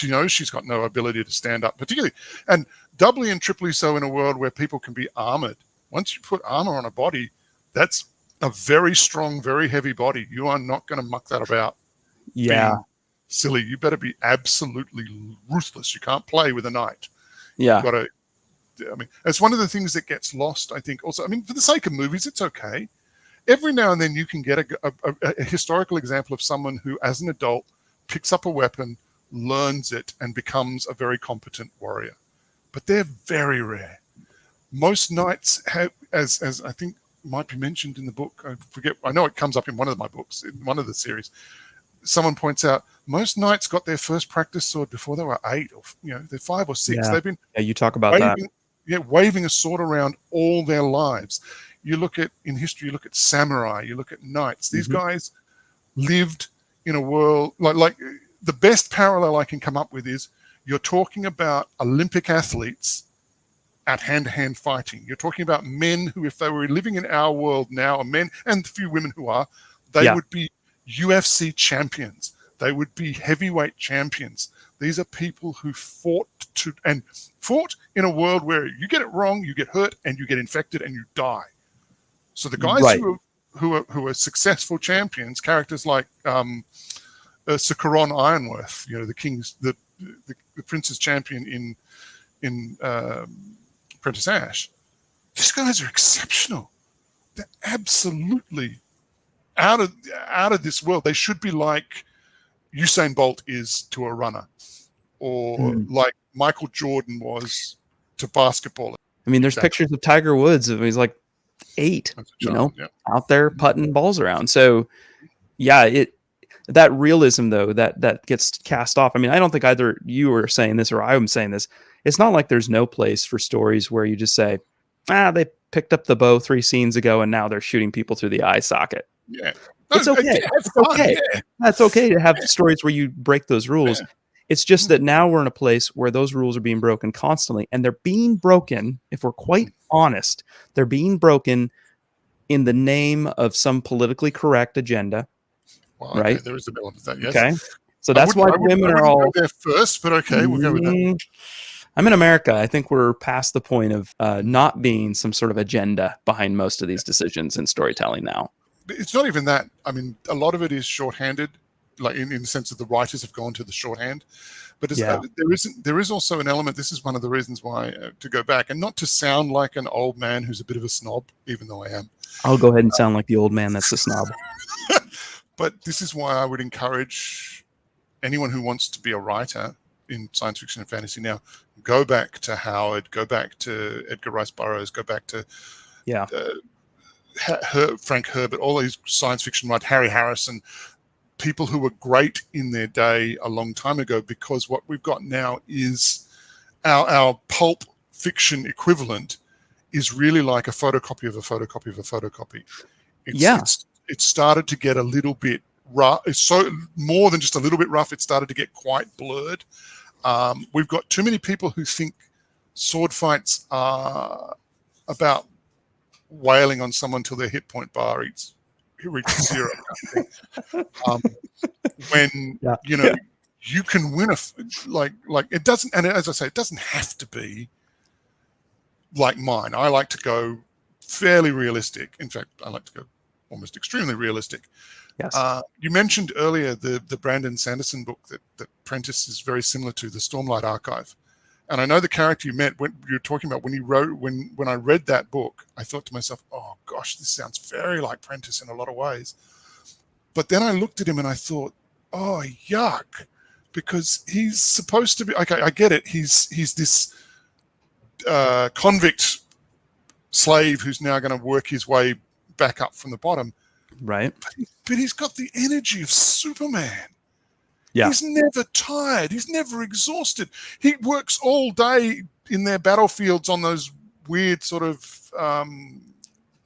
knows she's got no ability to stand up, particularly and doubly and triply so in a world where people can be armored. Once you put armor on a body, that's a very strong, very heavy body. You are not going to muck that about. Yeah. Silly. You better be absolutely ruthless. You can't play with a knight. Yeah. You've got to, I mean, it's one of the things that gets lost, I think. Also, I mean, for the sake of movies, it's okay. Every now and then you can get a historical example of someone who, as an adult, picks up a weapon, learns it, and becomes a very competent warrior. But they're very rare. Most knights have, as I think might be mentioned in the book, I know it comes up in one of my books, in one of the series, someone points out, most knights got their first practice sword before they were 8, or they're 5 or 6. Yeah. They've been you talk about that. Yeah, waving a sword around all their lives. You look at, in history, you look at samurai, you look at knights. These guys lived in a world like the best parallel I can come up with is you're talking about Olympic athletes at hand-to-hand fighting. You're talking about men who, if they were living in our world now, are men, and a few women who are, they would be UFC champions. They would be heavyweight champions. These are people who fought in a world where you get it wrong, you get hurt, and you get infected, and you die. So the guys who are successful champions, characters like Sir Caron Ironworth, the prince's champion in Apprentice Ash. These guys are exceptional. They're absolutely out of this world. They should be like Usain Bolt is to a runner, or like Michael Jordan was to basketball. I mean, there's pictures of Tiger Woods. He's like 8, out there putting balls around. So, yeah, that realism though that gets cast off. I mean, I don't think either you are saying this or I'm saying this. It's not like there's no place for stories where you just say, they picked up the bow 3 scenes ago and now they're shooting people through the eye socket. Yeah. It's okay. It's okay. Yeah. That's okay to have stories where you break those rules. Yeah. It's just that now we're in a place where those rules are being broken constantly, and they're being broken, if we're quite honest, they're being broken in the name of some politically correct agenda. Well, right? Okay, there is a element of that, yes. Okay. So that's why women are all go there first, but okay, we'll go with that. I'm in America. I think we're past the point of not being some sort of agenda behind most of these decisions in storytelling now. It's not even that. I mean, a lot of it is shorthanded, like in the sense that the writers have gone to the shorthand. But there is also an element. This is one of the reasons why to go back, and not to sound like an old man who's a bit of a snob, even though I am. I'll go ahead and sound like the old man that's a snob. But this is why I would encourage anyone who wants to be a writer in science fiction and fantasy now, go back to Howard, go back to Edgar Rice Burroughs, go back to Frank Herbert, all these science fiction writers, Harry Harrison, people who were great in their day a long time ago, because what we've got now is our pulp fiction equivalent is really like a photocopy of a photocopy of a photocopy. It started to get a little bit rough. It's so more than just a little bit rough. It started to get quite blurred. We've got too many people who think sword fights are about wailing on someone till their hit point bar reaches 0. When you can win like it doesn't, and as I say, it doesn't have to be like mine. I like to go fairly realistic. In fact, I like to go almost extremely realistic. Yes. You mentioned earlier the Brandon Sanderson book that Prentice is very similar to, the Stormlight Archive. And I know the character you met when you're talking about when he wrote, when I read that book, I thought to myself, oh gosh, this sounds very like Prentice in a lot of ways. But then I looked at him and I thought, oh, yuck, because he's supposed to be, okay, I get it. He's this convict slave who's now going to work his way back up from the bottom. Right. But he's got the energy of Superman. Yeah. He's never tired. He's never exhausted. He works all day in their battlefields on those weird sort of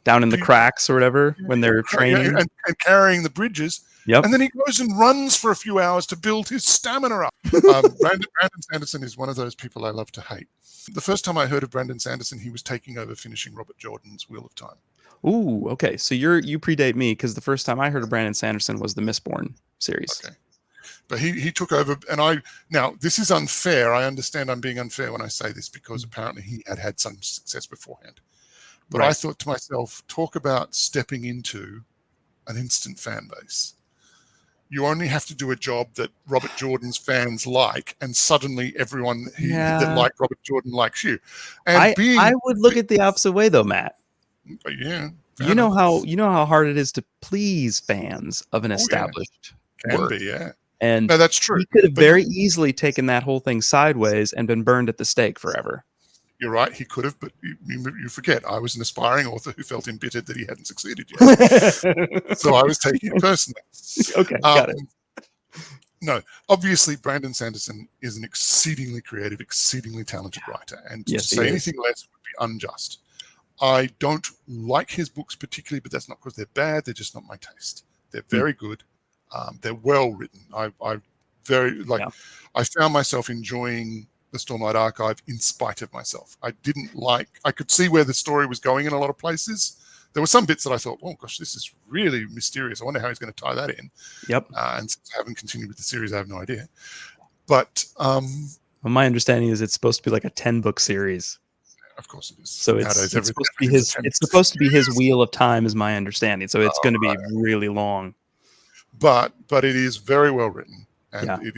down in the cracks or whatever when they're training and carrying the bridges. Yep. And then he goes and runs for a few hours to build his stamina up. Brandon Sanderson is one of those people I love to hate. The first time I heard of Brandon Sanderson, he was taking over finishing Robert Jordan's Wheel of Time. Ooh, okay. So you predate me, because the first time I heard of Brandon Sanderson was the Mistborn series. Okay. But he took over, and now this is unfair. I understand I'm being unfair when I say this, because apparently he had some success beforehand. But right. I thought to myself, talk about stepping into an instant fan base. You only have to do a job that Robert Jordan's fans like, and suddenly everyone that liked Robert Jordan likes you. And I would look at the opposite way, though, Matt. Yeah. You know how hard it is to please fans of an established work. Can be, yeah. And no, that's true. He could have very easily taken that whole thing sideways and been burned at the stake forever. You're right, he could have, but you forget, I was an aspiring author who felt embittered that he hadn't succeeded yet. So I was taking it personally. Okay, got it. No, obviously Brandon Sanderson is an exceedingly creative, exceedingly talented writer, and to say anything less would be unjust. I don't like his books particularly, but that's not because they're bad, they're just not my taste. They're very good. They're well written. I very like. Yeah. I found myself enjoying the Stormlight Archive in spite of myself. I could see where the story was going in a lot of places. There were some bits that I thought, oh gosh, this is really mysterious. I wonder how he's going to tie that in. Yep. And since I haven't continued with the series, I have no idea. But well, my understanding is it's supposed to be like a 10-book series. Of course it is. So it's supposed to be his Wheel of Time, is my understanding. So it's going to be really long. But it is very well written. And Yeah. it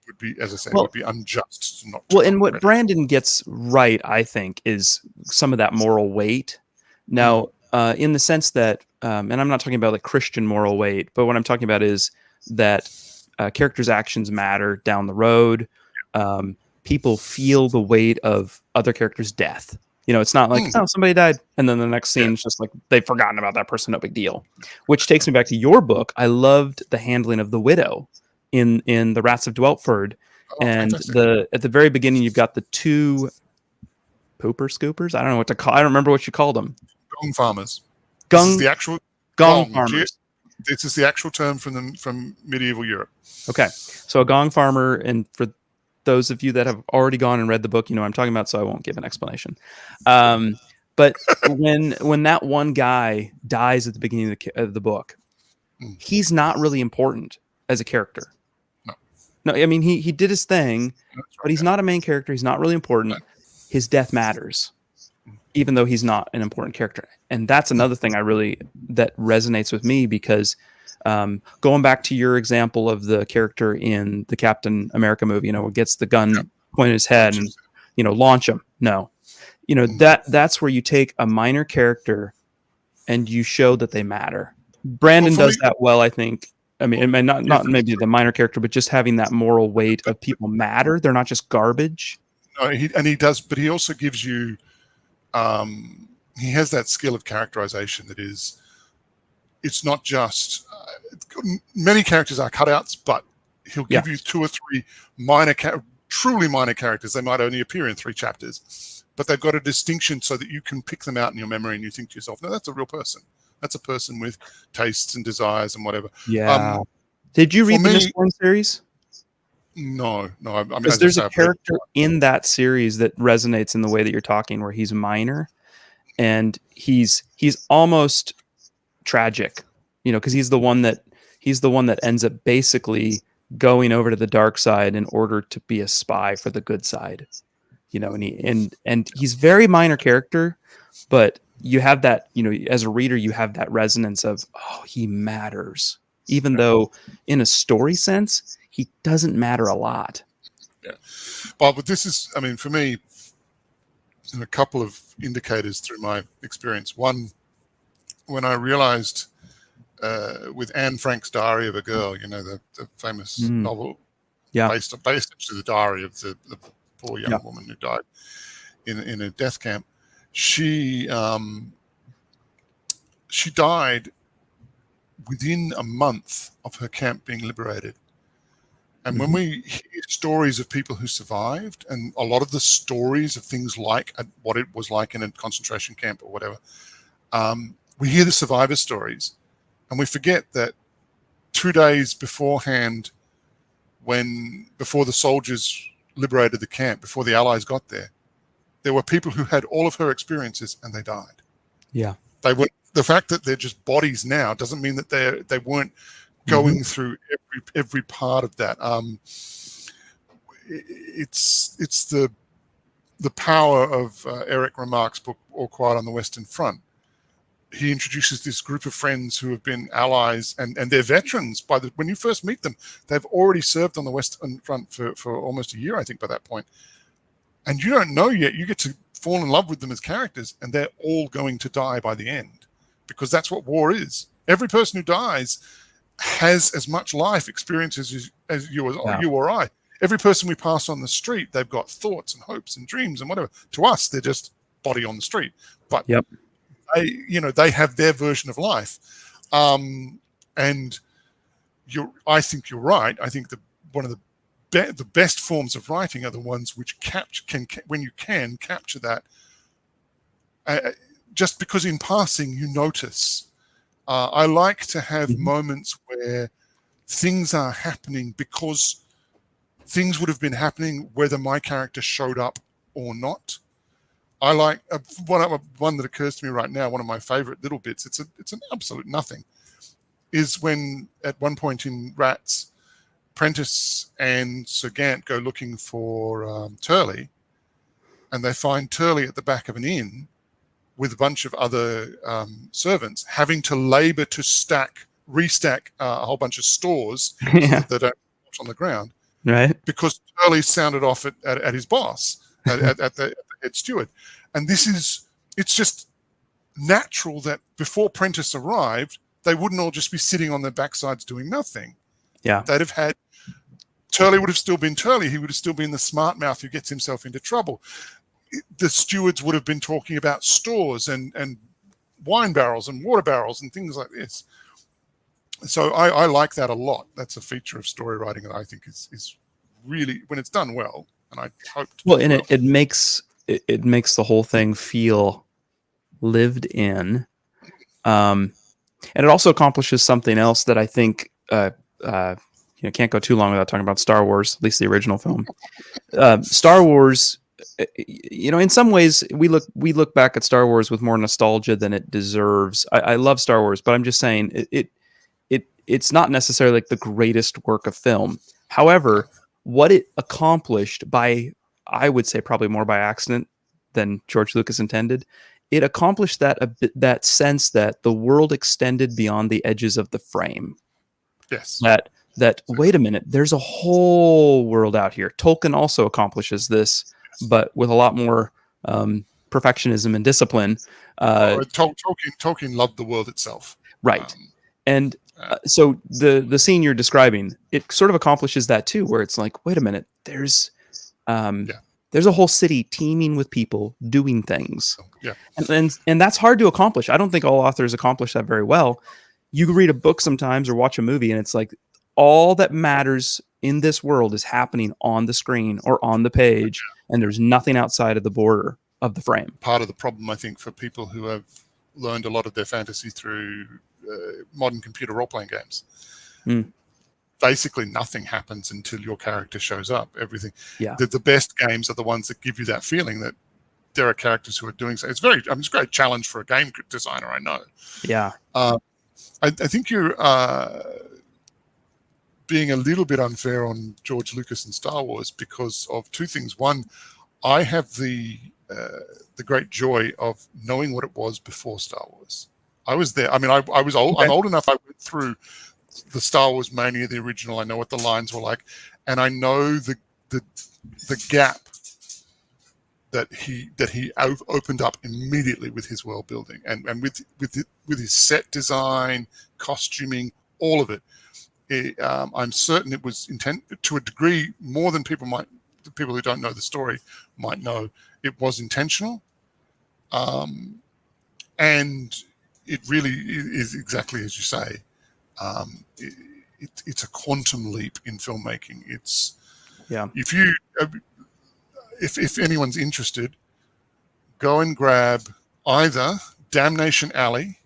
would be, as I say, it would be unjust to not. Well, and what Brandon gets right, I think, is some of that moral weight. Now, in the sense that, and I'm not talking about like Christian moral weight, but what I'm talking about is that characters' actions matter down the road. People feel the weight of other characters' death. You know, it's not like, oh, somebody died, and then the next scene is just like they've forgotten about that person, no big deal. Which takes me back to your book. I loved the handling of the widow in The Rats of Dweltford. And fantastic. At the very beginning, you've got the two pooper scoopers. I don't know what to call. I don't remember what you called them. Gong farmers. This is the actual gong farmers. This is the actual term from medieval Europe. Okay, so a gong farmer, and for those of you that have already gone and read the book, you know what I'm talking about, so I won't give an explanation. But when that one guy dies at the beginning of the book, he's not really important as a character. No, I mean he did his thing, but he's not a main character. He's not really important. His death matters, even though he's not an important character. And that's another thing that resonates with me, because going back to your example of the character in the Captain America movie, you know, who gets the gun pointed at his head and, you know, launch him. No, you know, that's where you take a minor character and you show that they matter. Brandon does that well, I think. I mean, it may not maybe the minor character, but just having that moral weight of people matter. They're not just garbage. No, he does, but he also gives you, he has that skill of characterization that is, it's not just, many characters are cutouts, but he'll give you two or three truly minor characters. They might only appear in 3 chapters, but they've got a distinction so that you can pick them out in your memory and you think to yourself, no, that's a real person. That's a person with tastes and desires and whatever. Yeah. Did you read the Mistborn series? No. I mean, there's a character in that series that resonates in the way that you're talking, where he's minor and he's almost tragic, you know, because he's the one that ends up basically going over to the dark side in order to be a spy for the good side, you know, and he's very minor character, but you have that, you know, as a reader, you have that resonance of, oh, he matters, even though in a story sense, he doesn't matter a lot. Yeah. Well, but this is, I mean, for me, a couple of indicators through my experience. One, when I realized with Anne Frank's Diary of a Girl, you know, the famous novel based actually the diary of the poor young woman who died in a death camp. She died within a month of her camp being liberated. And when we hear stories of people who survived, and a lot of the stories of things like what it was like in a concentration camp or whatever, we hear the survivor stories, and we forget that 2 days beforehand, before the soldiers liberated the camp, before the Allies got there were people who had all of her experiences and they died. Yeah. The fact that they're just bodies now doesn't mean that they weren't going through every part of that. It's the power of Eric Remarque's book, All Quiet on the Western Front. He introduces this group of friends who have been allies, and they're veterans. When you first meet them, they've already served on the Western Front for almost a year, I think, by that point. And you don't know yet. You get to fall in love with them as characters, and they're all going to die by the end, because that's what war is. Every person who dies has as much life experiences as you or I. Every person we pass on the street, they've got thoughts and hopes and dreams and whatever. To us, they're just body on the street. But they have their version of life. And I think you're right. I think that one of the best forms of writing are the ones which when you can capture that, just because in passing you notice. I like to have moments where things are happening because things would have been happening whether my character showed up or not. I like one that occurs to me right now. One of my favorite little bits. It's an absolute nothing. Is when at one point in Rats, Prentice and Sir Gant go looking for Turley, and they find Turley at the back of an inn with a bunch of other servants having to labour to restack a whole bunch of stores so that they don't watch on the ground. Right. Because Turley sounded off at his boss, at the head steward. And it's just natural that before Prentice arrived, they wouldn't all just be sitting on their backsides doing nothing. Yeah. They'd have had, Turley would have still been Turley. He would have still been the smart mouth who gets himself into trouble. The stewards would have been talking about stores and wine barrels and water barrels and things like this. So I like that a lot. That's a feature of story writing that I think is really, when it's done well, and I hope to well, and it makes the whole thing feel lived in, and it also accomplishes something else that I think can't go too long without talking about Star Wars, at least the original film. Star Wars, in some ways we look back at Star Wars with more nostalgia than it deserves. I love Star Wars, but I'm just saying it's not necessarily like the greatest work of film. However, what it accomplished I would say probably more by accident than George Lucas intended, it accomplished that sense that the world extended beyond the edges of the frame. Yes. That wait a minute, there's a whole world out here. Tolkien also accomplishes this, but with a lot more perfectionism and discipline. Tolkien loved the world itself. Right. And so the scene you're describing, it sort of accomplishes that too, where it's like, wait a minute, there's a whole city teeming with people doing things. Yeah. And that's hard to accomplish. I don't think all authors accomplish that very well. You read a book sometimes or watch a movie and it's like all that matters in this world is happening on the screen or on the page, and there's nothing outside of the border of the frame. Part of the problem, I think, for people who have learned a lot of their fantasy through modern computer role-playing games. Basically, nothing happens until your character shows up. Everything. Yeah. The best games are the ones that give you that feeling that there are characters who are doing so. It's a great challenge for a game designer, I know. Yeah. I think you're being a little bit unfair on George Lucas and Star Wars because of two things. One, I have the great joy of knowing what it was before Star Wars. I was there. I mean, I was old. Okay. I'm old enough. I went through the Star Wars Mania, the original. I know what the lines were like, and I know the gap that he opened up immediately with his world building and with his set design, costuming, all of it. I'm certain it was intended to a degree more than people who don't know the story might know. It was intentional, and it really is exactly as you say. It's a quantum leap in filmmaking. It's if anyone's interested, go and grab either Damnation Alley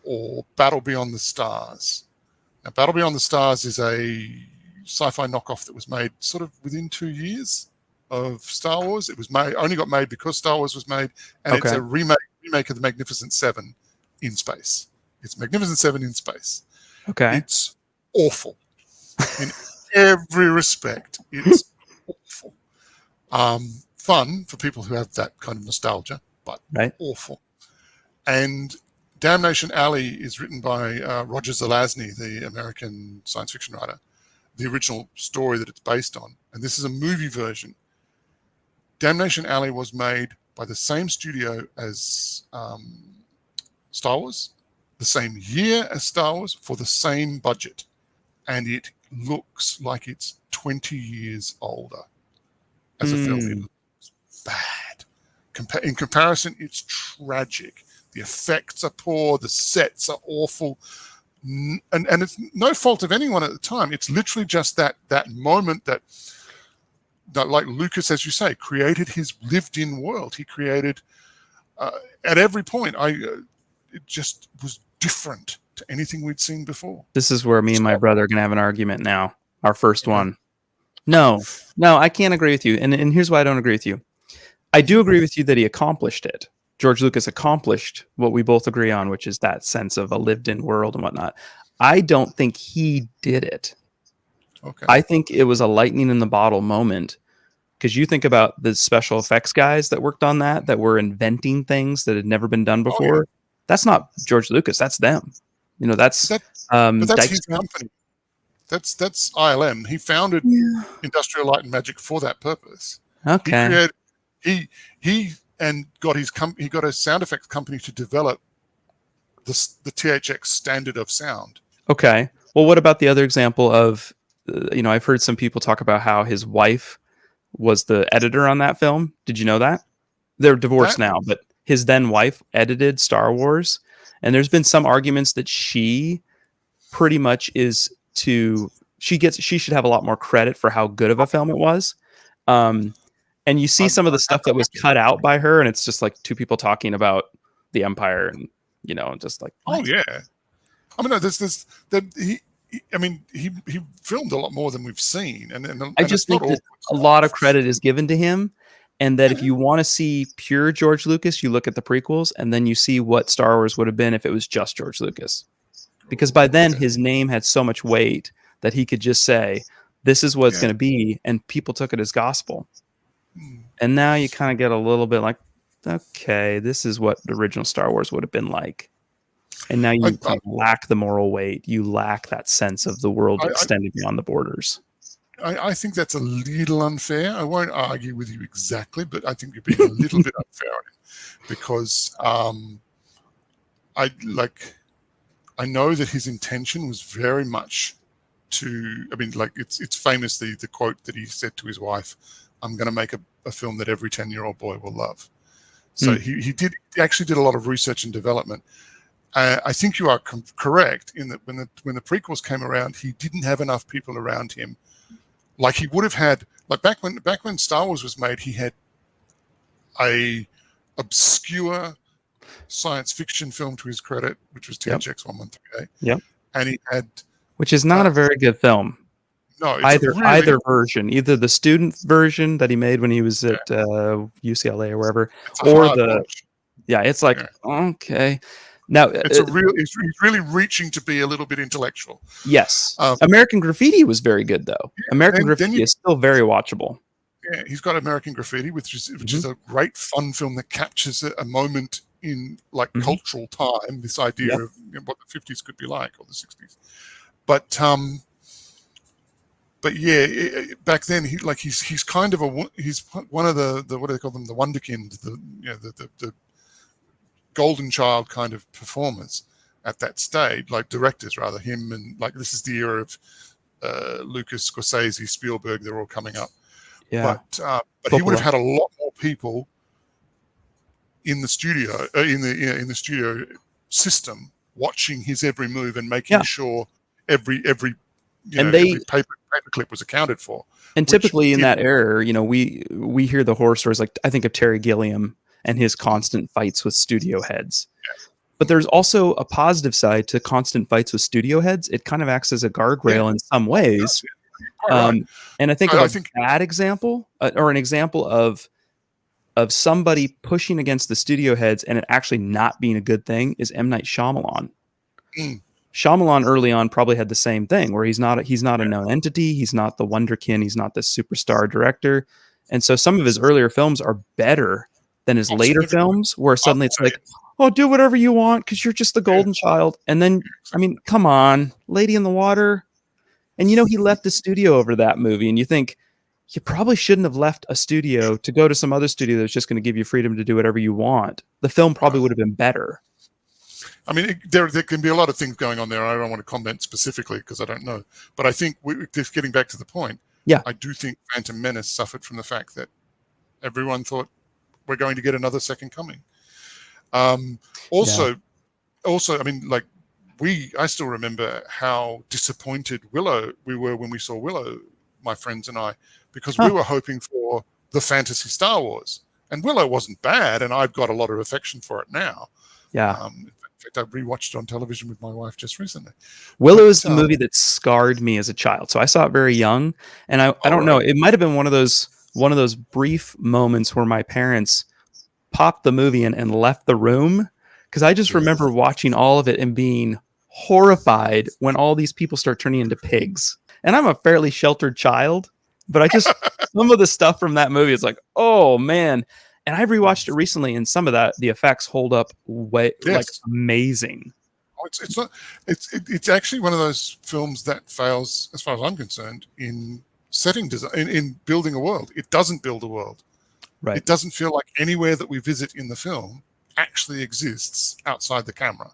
or Battle Beyond the Stars. Now, Battle Beyond the Stars is a sci-fi knockoff that was made sort of within 2 years of Star Wars. It was only got made because Star Wars was made, and it's a remake of the Magnificent Seven in space. It's Magnificent Seven in space. Okay. It's awful in every respect. It's awful. Fun for people who have that kind of nostalgia, but awful. And Damnation Alley is written by Roger Zelazny, the American science fiction writer, the original story that it's based on. And this is a movie version. Damnation Alley was made by the same studio as Star Wars, the same year as Star Wars, for the same budget. And it looks like it's 20 years older as a film. It looks bad. In comparison, it's tragic. The effects are poor. The sets are awful. And it's no fault of anyone at the time. It's literally just that moment that like Lucas, as you say, created his lived-in world. He created, at every point, it just was different to anything we'd seen before. This is where me and my brother are going to have an argument now. Our first Okay. one. No, I can't agree with you. And here's why I don't agree with you. I do agree with you that he accomplished it. George Lucas accomplished what we both agree on, which is that sense of a lived-in world and whatnot. I don't think he did it. Okay. I think it was a lightning in the bottle moment, because you think about the special effects guys that worked on that were inventing things that had never been done before. Oh, yeah. That's not George Lucas. That's them. That's but that's his Dykstra. company. That's ILM. He founded Industrial Light and Magic for that purpose. Okay. He got a sound effects company to develop the THX standard of sound. Okay. Well, what about the other example of, I've heard some people talk about how his wife was the editor on that film. Did you know that? They're divorced now, but his then wife edited Star Wars. And there's been some arguments that she pretty much she should have a lot more credit for how good of a film it was. And you see some of the stuff that was cut out by her, and it's just like two people talking about the Empire, and just like, what? Oh yeah. I mean, he filmed a lot more than we've seen, and I just think that a lot of credit is given to him, and that if you want to see pure George Lucas, you look at the prequels, and then you see what Star Wars would have been if it was just George Lucas. Because by then his name had so much weight that he could just say, this is what it's going to be, and people took it as gospel. And now you kind of get a little bit like, okay, this is what the original Star Wars would have been like. And now you kind of lack the moral weight. You lack that sense of the world extending beyond the borders. I think that's a little unfair. I won't argue with you exactly, but I think you're being a little bit unfair on him, because I know that his intention was very much it's famous, the quote that he said to his wife, "I'm going to make a film that every 10-year-old boy will love." So he actually did a lot of research and development. I think you are correct in that when the prequels came around, he didn't have enough people around him. Like he would have had, like back when Star Wars was made, he had a obscure science fiction film to his credit, which was THX 113A. Yep. And he had, which is not a very good film. No, either version, either the student version that he made when he was at UCLA or wherever, or it's like, okay. Now he's really reaching to be a little bit intellectual. Yes. American Graffiti was very good though. American Graffiti is still very watchable. Yeah, he's got American Graffiti, which is a great fun film that captures a moment in cultural time. This idea of what the 50s could be like, or the 60s. But yeah, back then he's kind of he's one of the what do they call them, the wonderkind, the golden child kind of performers at that stage, like directors rather, him and this is the era of Lucas, Scorsese, Spielberg, they're all coming up. Yeah. But he would have had a lot more people in the studio, in the studio system, watching his every move and making sure every paper clip was accounted for. And typically in that era, we hear the horror stories. Like I think of Terry Gilliam and his constant fights with studio heads. Yes. But there's also a positive side to constant fights with studio heads. It kind of acts as a guardrail in some ways. And I think a bad example, or an example of somebody pushing against the studio heads and it actually not being a good thing, is M. Night Shyamalan. Shyamalan early on probably had the same thing, where he's not a known entity. He's not the wonderkin. He's not the superstar director. And so some of his earlier films are better than his later films, where suddenly it's like, oh, do whatever you want because you're just the golden child. And then, I mean, come on, Lady in the Water. And he left the studio over that movie. And you think, you probably shouldn't have left a studio to go to some other studio that's just going to give you freedom to do whatever you want. The film probably would have been better. I mean, there can be a lot of things going on there. I don't want to comment specifically because I don't know. But I think, just getting back to the point, I do think Phantom Menace suffered from the fact that everyone thought we're going to get another Second Coming. Also, I mean, I still remember how disappointed we were when we saw Willow, my friends and I, because we were hoping for the fantasy Star Wars. And Willow wasn't bad, and I've got a lot of affection for it now. Yeah. fact, I rewatched it on television with my wife just recently. Willow is the movie that scarred me as a child. So I saw it very young, and I don't know. It might have been one of those brief moments where my parents popped the movie in and left the room, because I just remember watching all of it and being horrified when all these people start turning into pigs. And I'm a fairly sheltered child, but I just some of the stuff from that movie is like, oh man. And I rewatched it recently, and some of the effects hold up way like amazing. It's actually one of those films that fails, as far as I'm concerned, in setting design, in building a world. It doesn't build a world. Right. It doesn't feel like anywhere that we visit in the film actually exists outside the camera,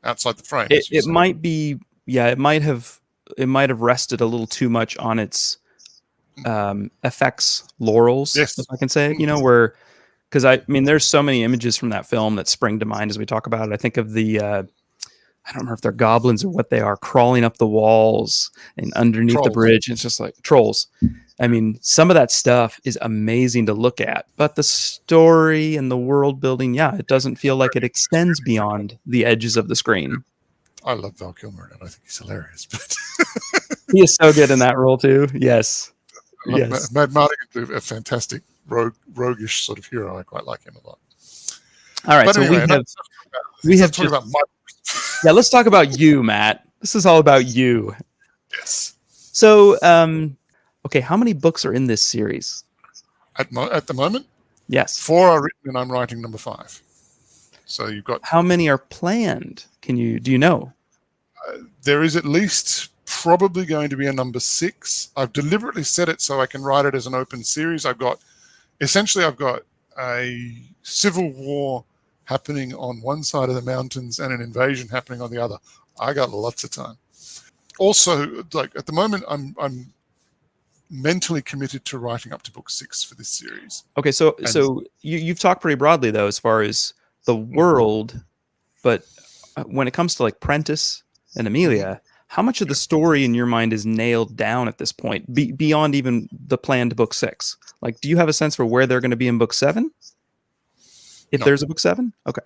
outside the frame. It might be, yeah, it might have rested a little too much on its effects laurels, if I can say it, where, because I mean, there's so many images from that film that spring to mind as we talk about it. I think of the, I don't remember if they're goblins or what they are, crawling up the walls and underneath the bridge. It's just like trolls. I mean, some of that stuff is amazing to look at, but the story and the world building, it doesn't feel like it extends beyond the edges of the screen. I love Val Kilmer, and I think he's hilarious. But he is so good in that role too. Yes. Mad Mardigan's a fantastic roguish sort of hero. I quite like him a lot. All right, but so anyway, we have talking about my... let's talk about you, Matt. This is all about you. Yes. So, okay, how many books are in this series? At the moment? Yes. 4 are written, and I'm writing number 5. So you've got... How many are planned? Do you know? There is at least probably going to be a number 6. I've deliberately set it so I can write it as an open series. I've got a civil war happening on one side of the mountains and an invasion happening on the other. I got lots of time. Also, like at the moment, I'm mentally committed to writing up to book 6 for this series. Okay, so you've talked pretty broadly though, as far as the world, but when it comes to like Prentice and Amelia, how much of the story in your mind is nailed down at this point, beyond even the planned book 6? Like, do you have a sense for where they're going to be in book 7? If there's a book 7? Okay.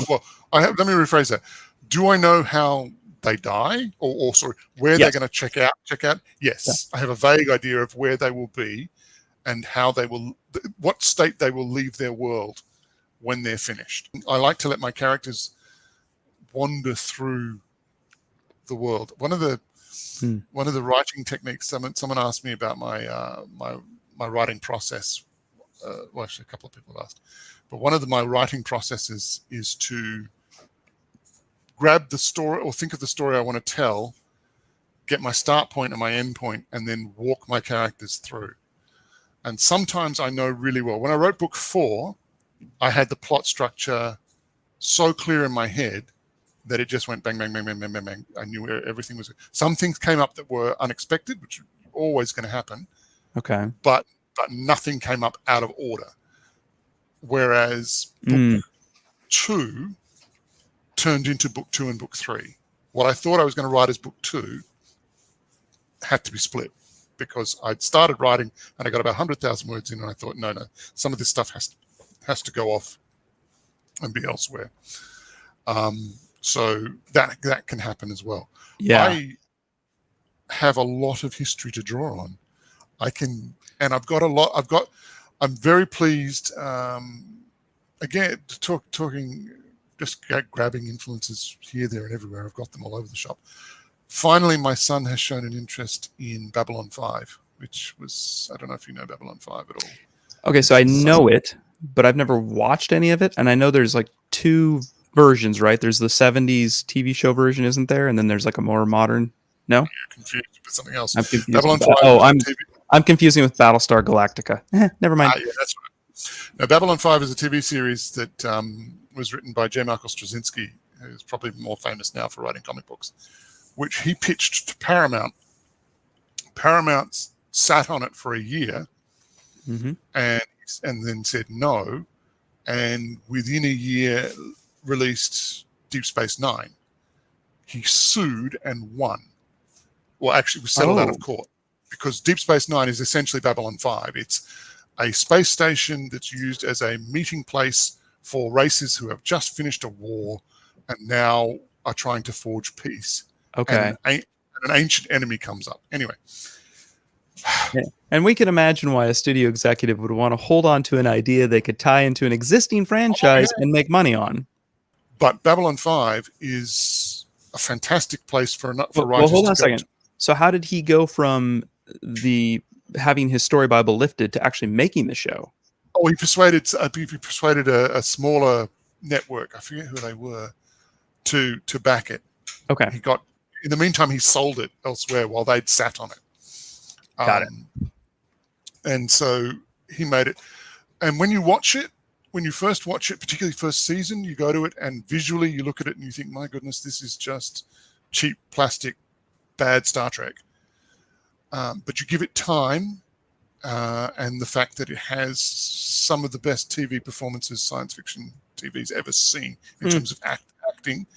Well, let me rephrase that. Do I know how they die, or sorry, where they're going to check out? Yes, I have a vague idea of where they will be, and how they will, what state they will leave their world when they're finished. I like to let my characters wander through the world. One of the writing techniques. Someone asked me about my writing process. Well, actually, a couple of people asked. But one of my writing processes is to grab the story, or think of the story I want to tell, get my start point and my end point, and then walk my characters through. And sometimes I know really well. When I wrote book 4, I had the plot structure so clear in my head that it just went bang, bang, bang, bang, bang, bang, bang. I knew where everything was. Some things came up that were unexpected, which are always going to happen. Okay. But nothing came up out of order. Whereas book 2 turned into book 2 and book 3. What I thought I was going to write as book 2 had to be split, because I'd started writing and I got about 100,000 words in, and I thought, no, some of this stuff has to go off and be elsewhere. So that can happen as well. Yeah. I have a lot of history to draw on. I'm very pleased. Again, talking, just grabbing influences here, there, and everywhere. I've got them all over the shop. Finally, my son has shown an interest in Babylon 5, which was, I don't know if you know Babylon 5 at all. Okay, so I know it, but I've never watched any of it. And I know there's like 2 versions, right? There's the 70s TV show version, isn't there? And then there's like a more modern. No? You're confused with something else. I'm confused. Babylon 5 I'm confusing with Battlestar Galactica. Never mind. Yeah, that's right. Now, Babylon 5 is a TV series that was written by J Maas, who's probably more famous now for writing comic books, which he pitched to Paramount. Paramount sat on it for a year, and then said no, and within a year released Deep Space Nine. He sued and won. Well, actually, was settled out of court, because Deep Space Nine is essentially Babylon 5. It's a space station that's used as a meeting place for races who have just finished a war, and now are trying to forge peace. Okay. And an ancient enemy comes up. Anyway. Yeah. And we can imagine why a studio executive would want to hold on to an idea they could tie into an existing franchise and make money on. But Babylon 5 is a fantastic place for writers well, hold on a to go second. So how did he go from having his story Bible lifted to actually making the show? Oh, he persuaded a smaller network, I forget who they were, to back it. Okay. In the meantime, he sold it elsewhere while they'd sat on it. Got it. And so he made it. And when you watch it, when you first watch it, particularly first season, you go to it and visually you look at it and you think, my goodness, this is just cheap plastic, bad Star Trek. But you give it time, and the fact that it has some of the best TV performances science fiction TV's ever seen in terms of acting.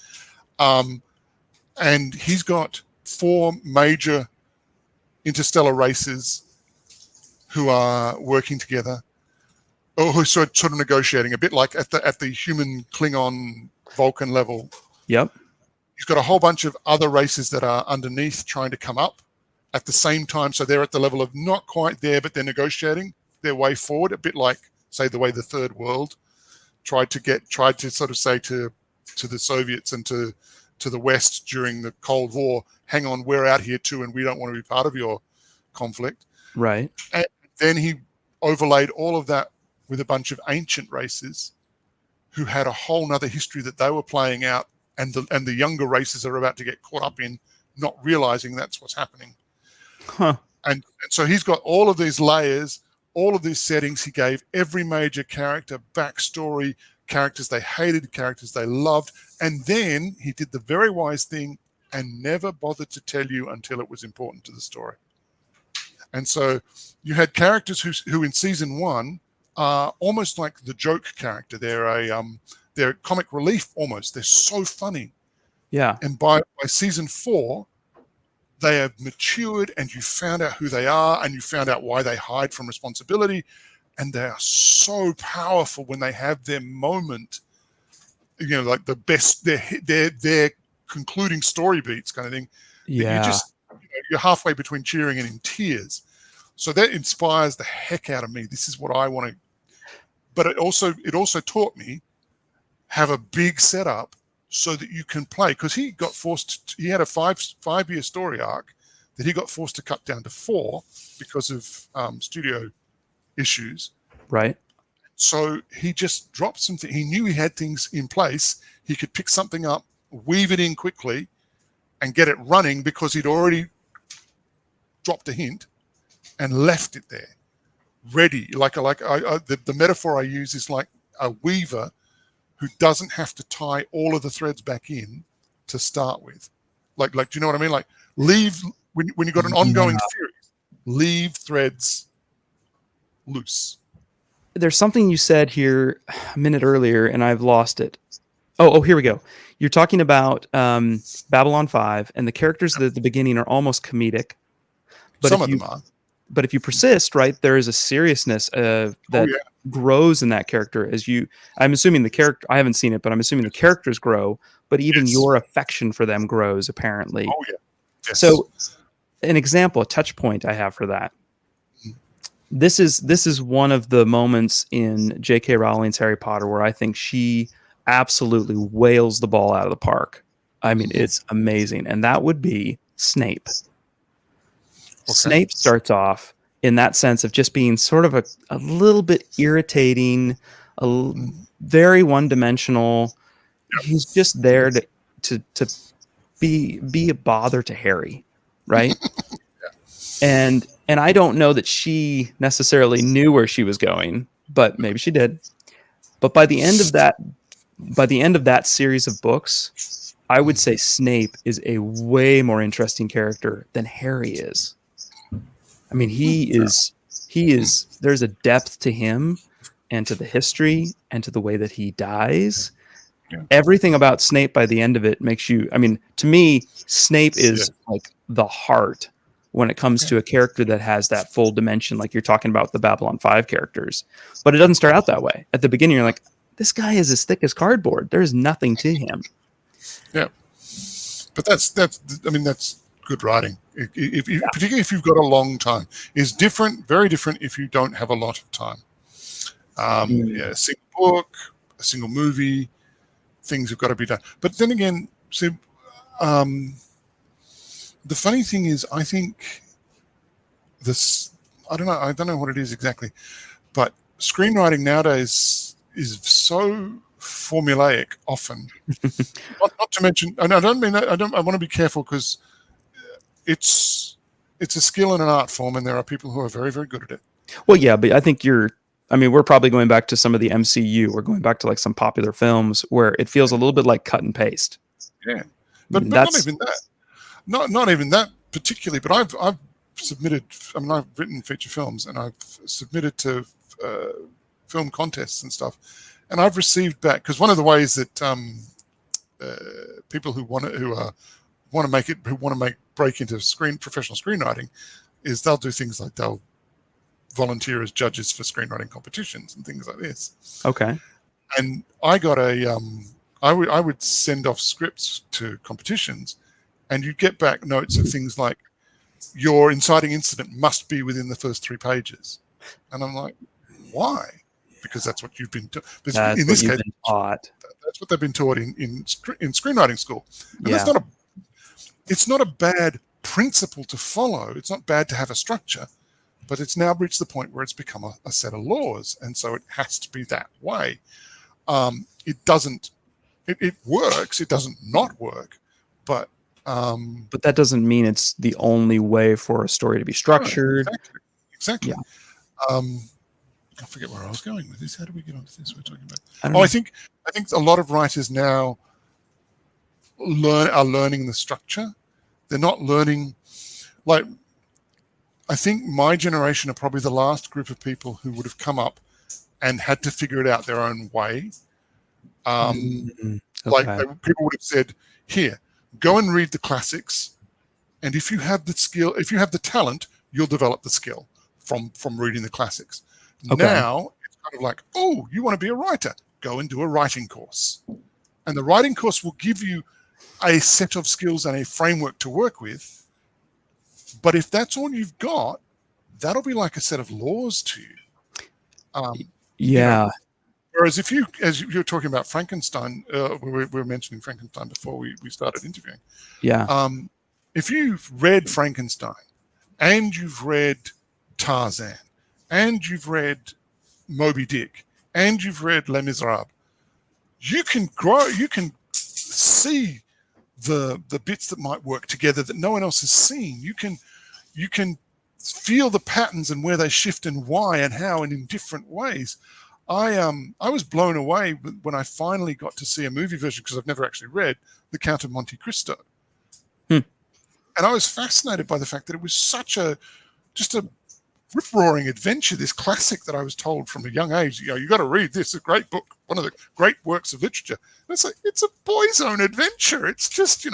And he's got 4 major interstellar races who are working together, or who are sort of negotiating, a bit like at the human Klingon Vulcan level. Yep. He's got a whole bunch of other races that are underneath trying to come up at the same time. So they're at the level of not quite there, but they're negotiating their way forward, a bit like, say, the way the Third World tried to sort of say to the Soviets and to the West during the Cold War, hang on, we're out here too, and we don't want to be part of your conflict. Right. And then he overlaid all of that with a bunch of ancient races who had a whole nother history that they were playing out, and the younger races are about to get caught up in, not realizing that's what's happening. Huh. And so he's got all of these layers, all of these settings. He gave every major character backstory, characters they hated, characters they loved. And then he did the very wise thing and never bothered to tell you until it was important to the story. And so you had characters who in season 1 are almost like the joke character. They're comic relief almost. They're so funny. Yeah. And by season 4, they have matured, and you found out who they are, and you found out why they hide from responsibility. And they are so powerful when they have their moment, like the best, their concluding story beats kind of thing. Yeah. You're halfway between cheering and in tears. So that inspires the heck out of me. This is what I want to. But it also taught me have a big setup so that you can play, because he had a five-year story arc that he got forced to cut down to 4 because of studio issues. Right. So he just dropped something. He knew he had things in place. He could pick something up, weave it in quickly, and get it running because he'd already dropped a hint and left it there, ready. The metaphor I use is like a weaver who doesn't have to tie all of the threads back in to start with. Like, do you know what I mean? Like, leave when you've got an ongoing series, leave threads loose. There's something you said here a minute earlier, and I've lost it. Oh, here we go. You're talking about Babylon 5, and the characters at the beginning are almost comedic. But Some of them are. But if you persist, right, there is a seriousness that grows in that character I'm assuming the character, I haven't seen it, but I'm assuming the characters grow, but even your affection for them grows, apparently. Oh, yeah. Yes. So an example, a touch point I have for that. This is one of the moments in J.K. Rowling's Harry Potter where I think she absolutely whales the ball out of the park. I mean, it's amazing. And that would be Snape. Okay. Snape starts off in that sense of just being sort of a little bit irritating, very one-dimensional. He's just there to be a bother to Harry, right? And I don't know that she necessarily knew where she was going, but maybe she did. But by the end of that series of books, I would say Snape is a way more interesting character than Harry is. I mean, he is, there's a depth to him and to the history and to the way that he dies. Yeah. Everything about Snape by the end of it makes you, I mean, to me, Snape is like the heart when it comes to a character that has that full dimension, like you're talking about the Babylon 5 characters. But it doesn't start out that way. At the beginning, you're like, this guy is as thick as cardboard. There's nothing to him. Yeah, but that's I mean that's good writing. Particularly if you've got a long time, is different, very different if you don't have a lot of time. Yeah, a single book, a single movie, things have got to be done. But then again, see, the funny thing is, I think this. I don't know what it is exactly, but screenwriting nowadays is so formulaic often. not to mention, and I don't mean that, I want to be careful because it's a skill and an art form, and there are people who are very, very good at it. Well, yeah, but I think I mean, we're probably going back to some of the MCU. We're going back to like some popular films where it feels a little bit like cut and paste. Yeah, but not even that. Not even that particularly. But I've submitted. I mean, I've written feature films, and I've submitted to film contests and stuff, and I've received back, because one of the ways that people who want to break into professional screenwriting is they'll do things like they'll volunteer as judges for screenwriting competitions and things like this. Okay. And I got I would send off scripts to competitions, and you'd get back notes of things like, your inciting incident must be within the first 3 pages. And I'm like, why? Because that's what you've been taught. In this case, that's what they've been taught in screenwriting school. And yeah. It's not a bad principle to follow. It's not bad to have a structure, but it's now reached the point where it's become a set of laws. And so it has to be that way. It doesn't, it works. It doesn't not work, but that doesn't mean it's the only way for a story to be structured. No, exactly. Yeah. I forget where I was going with this. How do we get onto this? We're talking about. I think a lot of writers now are learning the structure. They're not learning, like, I think my generation are probably the last group of people who would have come up and had to figure it out their own way. Okay. Like people would have said, here, go and read the classics, and if you have the skill, if you have the talent, you'll develop the skill from reading the classics. Okay. Now it's kind of like, oh, you want to be a writer? Go and do a writing course, and the writing course will give you a set of skills and a framework to work with. But if that's all you've got, that'll be like a set of laws to you. Yeah. You know, whereas if you, as you were talking about Frankenstein, we were mentioning Frankenstein before we started interviewing. Yeah. If you've read Frankenstein, and you've read Tarzan, and you've read Moby Dick, and you've read Les Miserables, you can grow. You can see the bits that might work together that no one else has seen. You can feel the patterns and where they shift and why and how and in different ways. I was blown away when I finally got to see a movie version, because I've never actually read The Count of Monte Cristo. And I was fascinated by the fact that it was just a rip-roaring adventure, this classic that I was told from a young age, you got to read this, a great book, one of the great works of literature. And it's like, it's a boy's own adventure. It's just,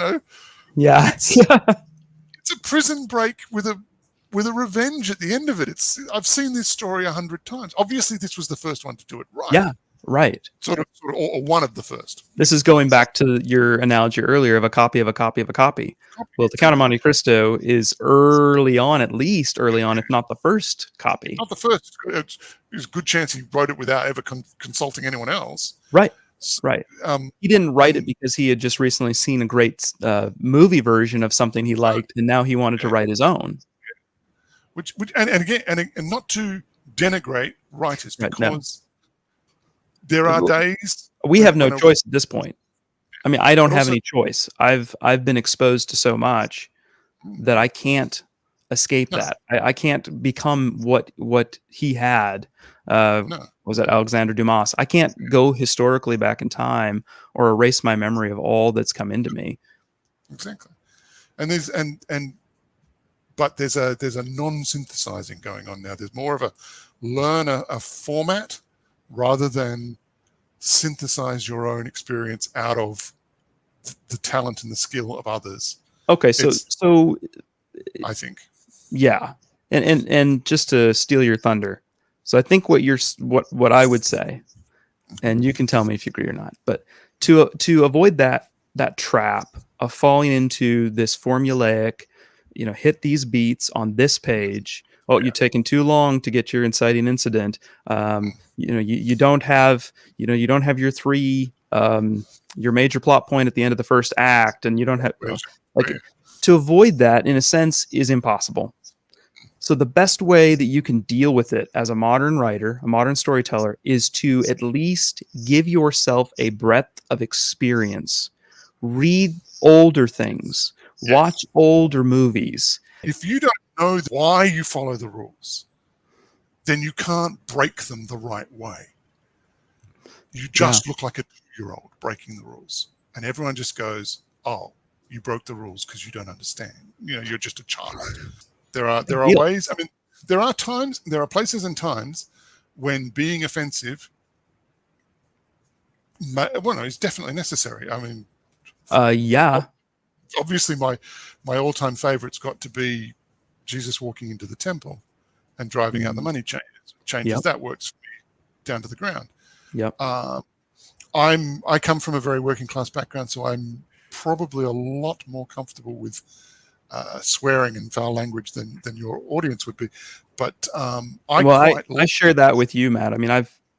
yeah. It's a prison break with a revenge at the end of it. I've seen this story 100 times. Obviously, this was the first one to do it right. Yeah, right. Sort of, or one of the first. This is going back to your analogy earlier of a copy of a copy of a copy. Well, The Count of Monte Cristo is early on, if not the first copy. Not the first. There's a good chance he wrote it without ever consulting anyone else. Right. Right. He didn't write it because he had just recently seen a great movie version of something he liked, and now he wanted to write his own. Which and again, and not to denigrate writers, because there are days we have no choice at this point. I mean, I don't have any choice. I've been exposed to so much that I can't escape that. I can't become what he had. Was that Alexander Dumas? I can't go historically back in time or erase my memory of all that's come into me. Exactly. And but there's a non-synthesizing going on now. There's more of a learn a format rather than synthesize your own experience out of the talent and the skill of others. Okay, so I think, yeah, and just to steal your thunder, so I think what I would say, and you can tell me if you agree or not, but to avoid that that trap of falling into this formulaic, hit these beats on this page. Oh, you're taking too long to get your inciting incident. You don't have, you don't have your three, your major plot point at the end of the first act, and you don't have like to avoid that in a sense is impossible. So the best way that you can deal with it as a modern writer, a modern storyteller, is to at least give yourself a breadth of experience. Read older things, watch older movies. If you don't know why you follow the rules, then you can't break them the right way. You just look like a 2-year-old breaking the rules. And everyone just goes, oh, you broke the rules because you don't understand. You're just a child. There are ways. I mean, there are places and times when being offensive, is definitely necessary. I mean, obviously my all-time favorite's got to be Jesus walking into the temple and driving out the money changes. That works for me down to the ground. I come from a very working class background, so I'm probably a lot more comfortable with swearing and foul language than your audience would be. But I share that with you, Matt. I mean,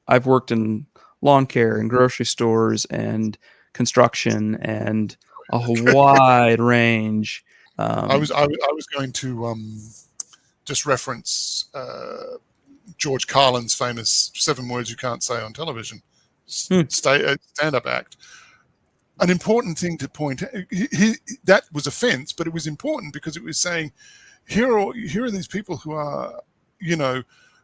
I've worked in lawn care and grocery stores and construction and a wide range. I was going to just reference George Carlin's famous 7 words you can't say on television stand-up act. An important thing to point out, that was offense, but it was important because it was saying, here are these people who are,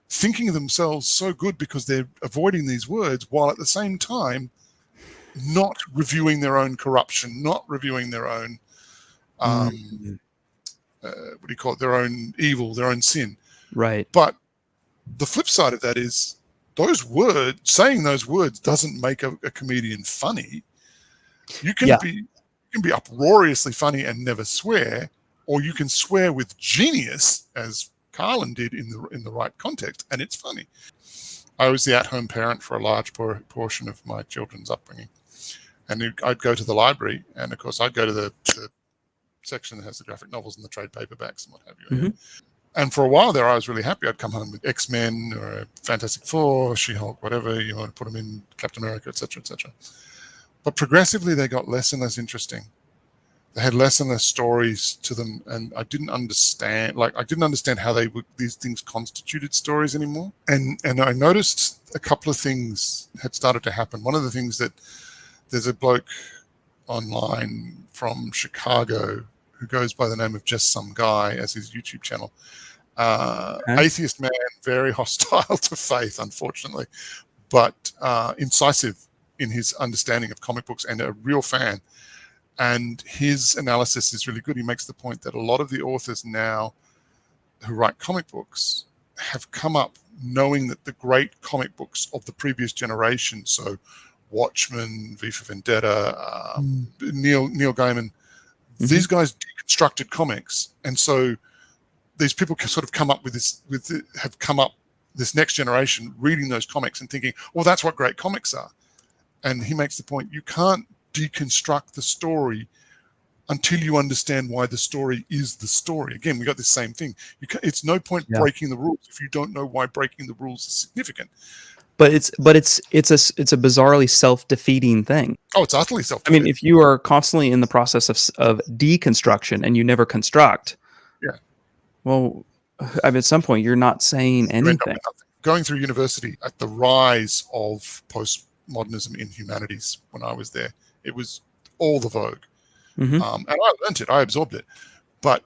thinking of themselves so good because they're avoiding these words, while at the same time not reviewing their own corruption, not reviewing their own, their own evil, their own sin. Right. But the flip side of that is saying those words doesn't make a comedian funny. You can be uproariously funny and never swear, or you can swear with genius, as Carlin did in the right context, and it's funny. I was the at-home parent for a large portion of my children's upbringing, and I'd go to the library, and of course I'd go to the section that has the graphic novels and the trade paperbacks and what have you. Mm-hmm. And for a while there, I was really happy. I'd come home with X-Men or Fantastic Four, She-Hulk, whatever you want to put them in, Captain America, etc., etc. But progressively, they got less and less interesting. They had less and less stories to them, and I didn't understand how these things constituted stories anymore. And I noticed a couple of things had started to happen. One of the things that there's a bloke online from Chicago who goes by the name of Just Some Guy as his YouTube channel. Atheist man, very hostile to faith, unfortunately, but incisive in his understanding of comic books and a real fan. And his analysis is really good. He makes the point that a lot of the authors now who write comic books have come up knowing that the great comic books of the previous generation, so Watchmen, V for Vendetta, Neil Gaiman, these guys deconstructed comics. And so these people can sort of come up with this next generation reading those comics and thinking, well, that's what great comics are. And he makes the point, you can't deconstruct the story until you understand why the story is the story. Again, we got the same thing. It's no point breaking the rules if you don't know why breaking the rules is significant. But it's a bizarrely self-defeating thing. Oh, it's utterly self-defeating. I mean, if you are constantly in the process of deconstruction and you never construct, well, at some point you're not saying anything. Going through university at the rise of postmodernism in humanities, when I was there, it was all the vogue. And I learned it, I absorbed it. But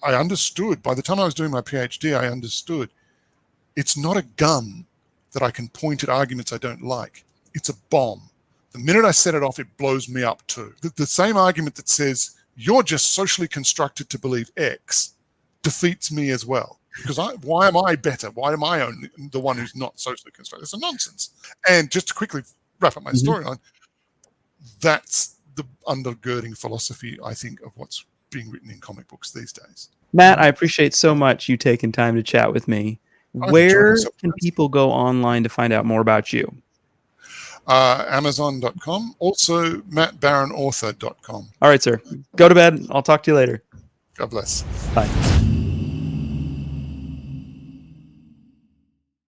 I understood, by the time I was doing my PhD, I understood it's not a gun that I can point at arguments I don't like. It's a bomb. The minute I set it off, it blows me up too. The same argument that says, you're just socially constructed to believe X, defeats me as well. Because why am I better? Why am I only the one who's not socially constructed? It's a nonsense. And just to quickly wrap up my storyline, that's the undergirding philosophy, I think, of what's being written in comic books these days. Matt, I appreciate so much you taking time to chat with me. Where can people go online to find out more about you? Amazon.com, also mattbarronauthor.com. All right, sir. Go to bed. I'll talk to you later. God bless. Bye.